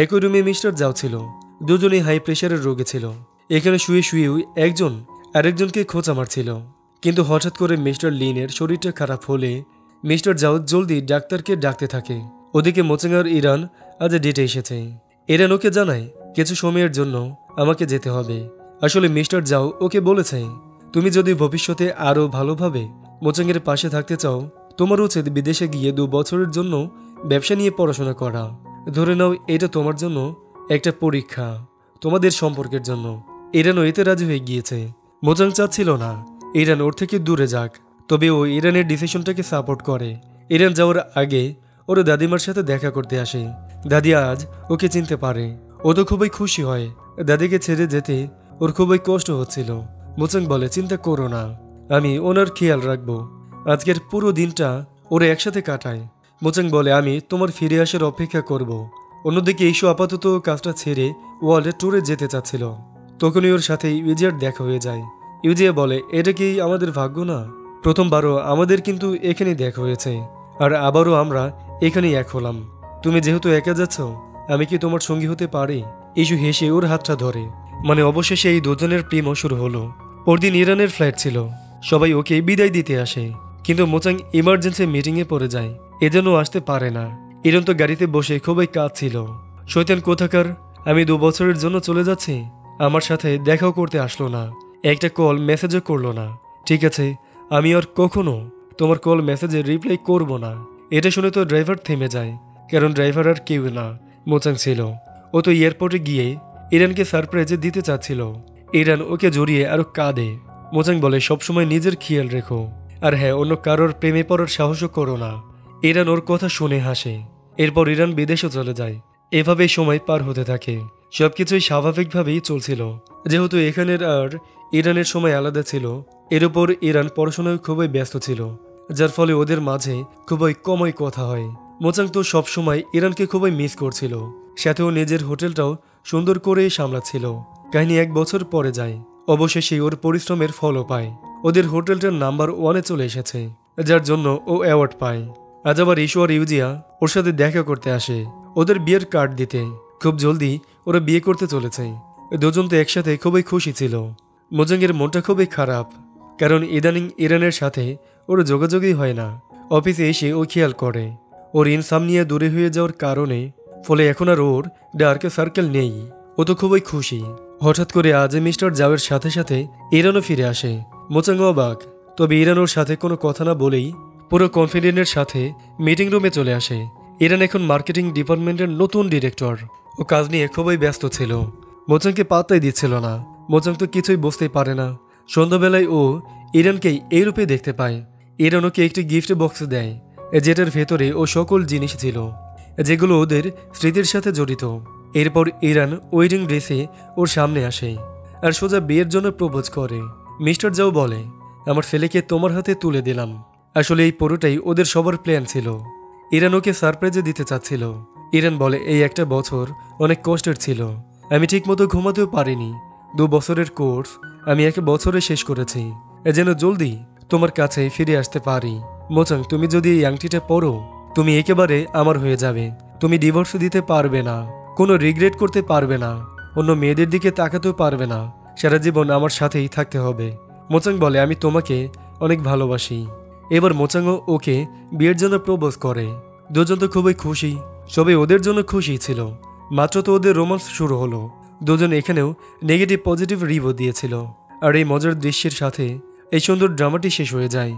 একই রুমে মিস্টার জাও ছিল। দুজনেই হাই প্রেশারের রোগে ছিল। এখানে শুয়ে শুয়েও একজন আরেকজনকে খোঁচা মারছিল। কিন্তু হঠাৎ করে মিস্টার লিনের শরীরটা খারাপ হলে মিস্টার জাও জলদি ডাক্তারকে ডাকতে থাকে। ওদিকে মোচাং আর ইরান আজ ডেটে এসেছে। ইরান ওকে জানায় কিছু সময়ের জন্য আমাকে যেতে হবে। আসলে মিস্টার জাও ওকে বলেছে তুমি যদি ভবিষ্যতে আরও ভালোভাবে মোচাংয়ের পাশে থাকতে চাও, তোমার উচিত বিদেশে গিয়ে 2 বছরের জন্য ব্যবসা নিয়ে পড়াশোনা করা। ধরে নাও এটা তোমার জন্য একটা পরীক্ষা, তোমাদের সম্পর্কের জন্য। ইরানও এতে রাজি হয়ে গিয়েছে। মোচাং চাচ্ছিল না ইরান ওর থেকে দূরে যাক, তবে ও ইরানের ডিসিশনটাকে সাপোর্ট করে। ইরান যাওয়ার আগে ওর দাদিমার সাথে দেখা করতে আসে। দাদি আজ ওকে চিনতে পারে। ও তো খুবই খুশি হয়। দাদিকে ছেড়ে যেতে ওর খুবই কষ্ট হচ্ছিল। মোচাং বলে চিন্তা করো না, আমি ওনার খেয়াল রাখবো। আজকের পুরো দিনটা ওরা একসাথে কাটায়। মোচাং বলে আমি তোমার ফিরে আসার অপেক্ষা করব। অন্যদিকে ইস্যু আপাতত কাজটা ছেড়ে ওয়ার্ল্ড ট্যুরে যেতে চাচ্ছিল। তখনই ওর সাথে ইউজিয়ার দেখা হয়ে যায়। ইউজিয়া বলে এটা কি আমাদের ভাগ্য না? প্রথমবারও আমাদের কিন্তু এখানেই দেখা হয়েছে, আর আবারও আমরা এখানেই এক হলাম। তুমি যেহেতু একা যাচ্ছ, আমি কি তোমার সঙ্গী হতে পারি? ইস্যু হেসে ওর হাতটা ধরে। মানে অবশেষে এই দুজনের প্রেমও শুরু হলো। পরদিন ইরানের ফ্লাইট ছিল। সবাই ওকে বিদায় দিতে আসে, কিন্তু মোচাং ইমার্জেন্সি মিটিংয়ে পড়ে যায়, এজন্য আসতে পারে না। ইরান তো গাড়িতে বসে খুবই কাঁদছিল। শয়তান কোথাকার, আমি 2 বছরের জন্য চলে যাচ্ছি, আমার সাথে দেখাও করতে আসলো না, একটা কল মেসেজও করলো না। ঠিক আছে, আমি আর কখনো তোমার কল মেসেজে রিপ্লাই করব না। এটা শুনে তো ড্রাইভার থেমে যায়, কারণ ড্রাইভার আর কেউ না, মোচাং ছিল। ও তো এয়ারপোর্টে গিয়ে ইরানকে সারপ্রাইজে দিতে চাচ্ছিল। ইরান ওকে জড়িয়ে আরো কাঁদে। মোচাং বলে সবসময় নিজের খেয়াল রেখো, আর হ্যাঁ, অন্য কারোর প্রেমে পড়ার সাহসও করো না। ইরান ওর কথা শুনে হাসে। এরপর ইরান বিদেশে চলে যায়। এভাবেই সময় পার হতে থাকে। সবকিছুই স্বাভাবিকভাবেই চলছিল। যেহেতু এখানের আর ইরানের সময় আলাদা ছিল, এর উপর ইরান পড়াশোনায় খুবই ব্যস্ত ছিল, যার ফলে ওদের মাঝে খুবই কমই কথা হয়। মোচাং তো সবসময় ইরানকে খুবই মিস করছিল। সাথেও নিজের হোটেলটাও সুন্দর করেই সামলাচ্ছিল। কাহিনী 1 বছর পরে যায়। অবশেষে ওর পরিশ্রমের ফলও পায়। ওদের হোটেলটার নাম্বার 1-এ চলে এসেছে। যার জন্য ও অ্যাওয়ার্ড পায়। আজ আবার ইস্যু আর ইউজিয়া ওর সাথে দেখা করতে আসে ওদের বিয়ের কার্ড দিতে। খুব জলদি ওরা বিয়ে করতে চলেছে। দুজন তো একসাথে খুবই খুশি ছিল। মোজাঙ্গের মনটা খুবই খারাপ, কারণ ইদানিং ইরানের সাথে ওর যোগাযোগই হয় না। অফিসে এসে ও খেয়াল করে ওর ইনসামনিয়া দূরে হয়ে যাওয়ার কারণে, ফলে এখন আর ওর ডার্ক সার্কেল নেই। ও তো খুবই খুশি। হঠাৎ করে আজ মিস্টার জাওয়ের সাথে সাথে ইরানও ফিরে আসে। মোচাঙ্গ অবাক, তবে ইরান ওর সাথে কোনো কথা না বলেই পুরো কনফিডেন্টের সাথে মিটিং রুমে চলে আসে। ইরান এখন মার্কেটিং ডিপার্টমেন্টের নতুন ডিরেক্টর। ও কাজ নিয়ে খুবই ব্যস্ত ছিল। মোচাংকে পাত্তাই দিচ্ছিল না। মোচাং তো কিছুই বুঝতেই পারে না। সন্ধ্যাবেলায় ও ইরানকে এই রূপে দেখতে পায়। ইরান ওকে একটি গিফট বক্স দেয়, যেটার ভেতরে ও সকল জিনিস ছিল যেগুলো ওদের স্মৃতির সাথে জড়িত। এরপর ইরান ওয়েডিং ড্রেসে ওর সামনে আসে আর সোজা বিয়ের জন্য প্রপোজ করে। মিস্টার জাও বলে, আমার ছেলেকে তোমার হাতে তুলে দিলাম। আসলে এই পুরোটাই ওদের সবার প্ল্যান ছিল। ইরান ওকে সারপ্রাইজে দিতে চাচ্ছিল। ইরান বলে, এই একটা বছর অনেক কষ্টের ছিল। আমি ঠিকমতো ঘুমাতেও পারিনি। 2 বছরের কোর্স আমি 1 বছরে শেষ করেছি, যেন জলদি তোমার কাছে ফিরে আসতে পারি। মোচাং, তুমি যদি এই আংটিটা পরো, তুমি একেবারে আমার হয়ে যাবে। তুমি ডিভোর্স দিতে পারবে না, কোনো রিগ্রেট করতে পারবে না, অন্য মেয়েদের দিকে তাকাতেও পারবে না। সারা জীবন আমার সাথেই থাকতে হবে। মোচাং বলে, আমি তোমাকে অনেক ভালোবাসি। এবার মোচাংও ওকে বিয়ের জন্য প্রপোজ করে। দুজন তো খুবই খুশি। সবাই ওদের জন্য খুশি ছিল। মাত্র তো ওদের রোমান্স শুরু হলো। দুজন এখানেও নেগেটিভ পজিটিভ রিভিউ দিয়েছিল। আর এই মজার দৃশ্যের সাথে এই সুন্দর ড্রামাটি শেষ হয়ে যায়।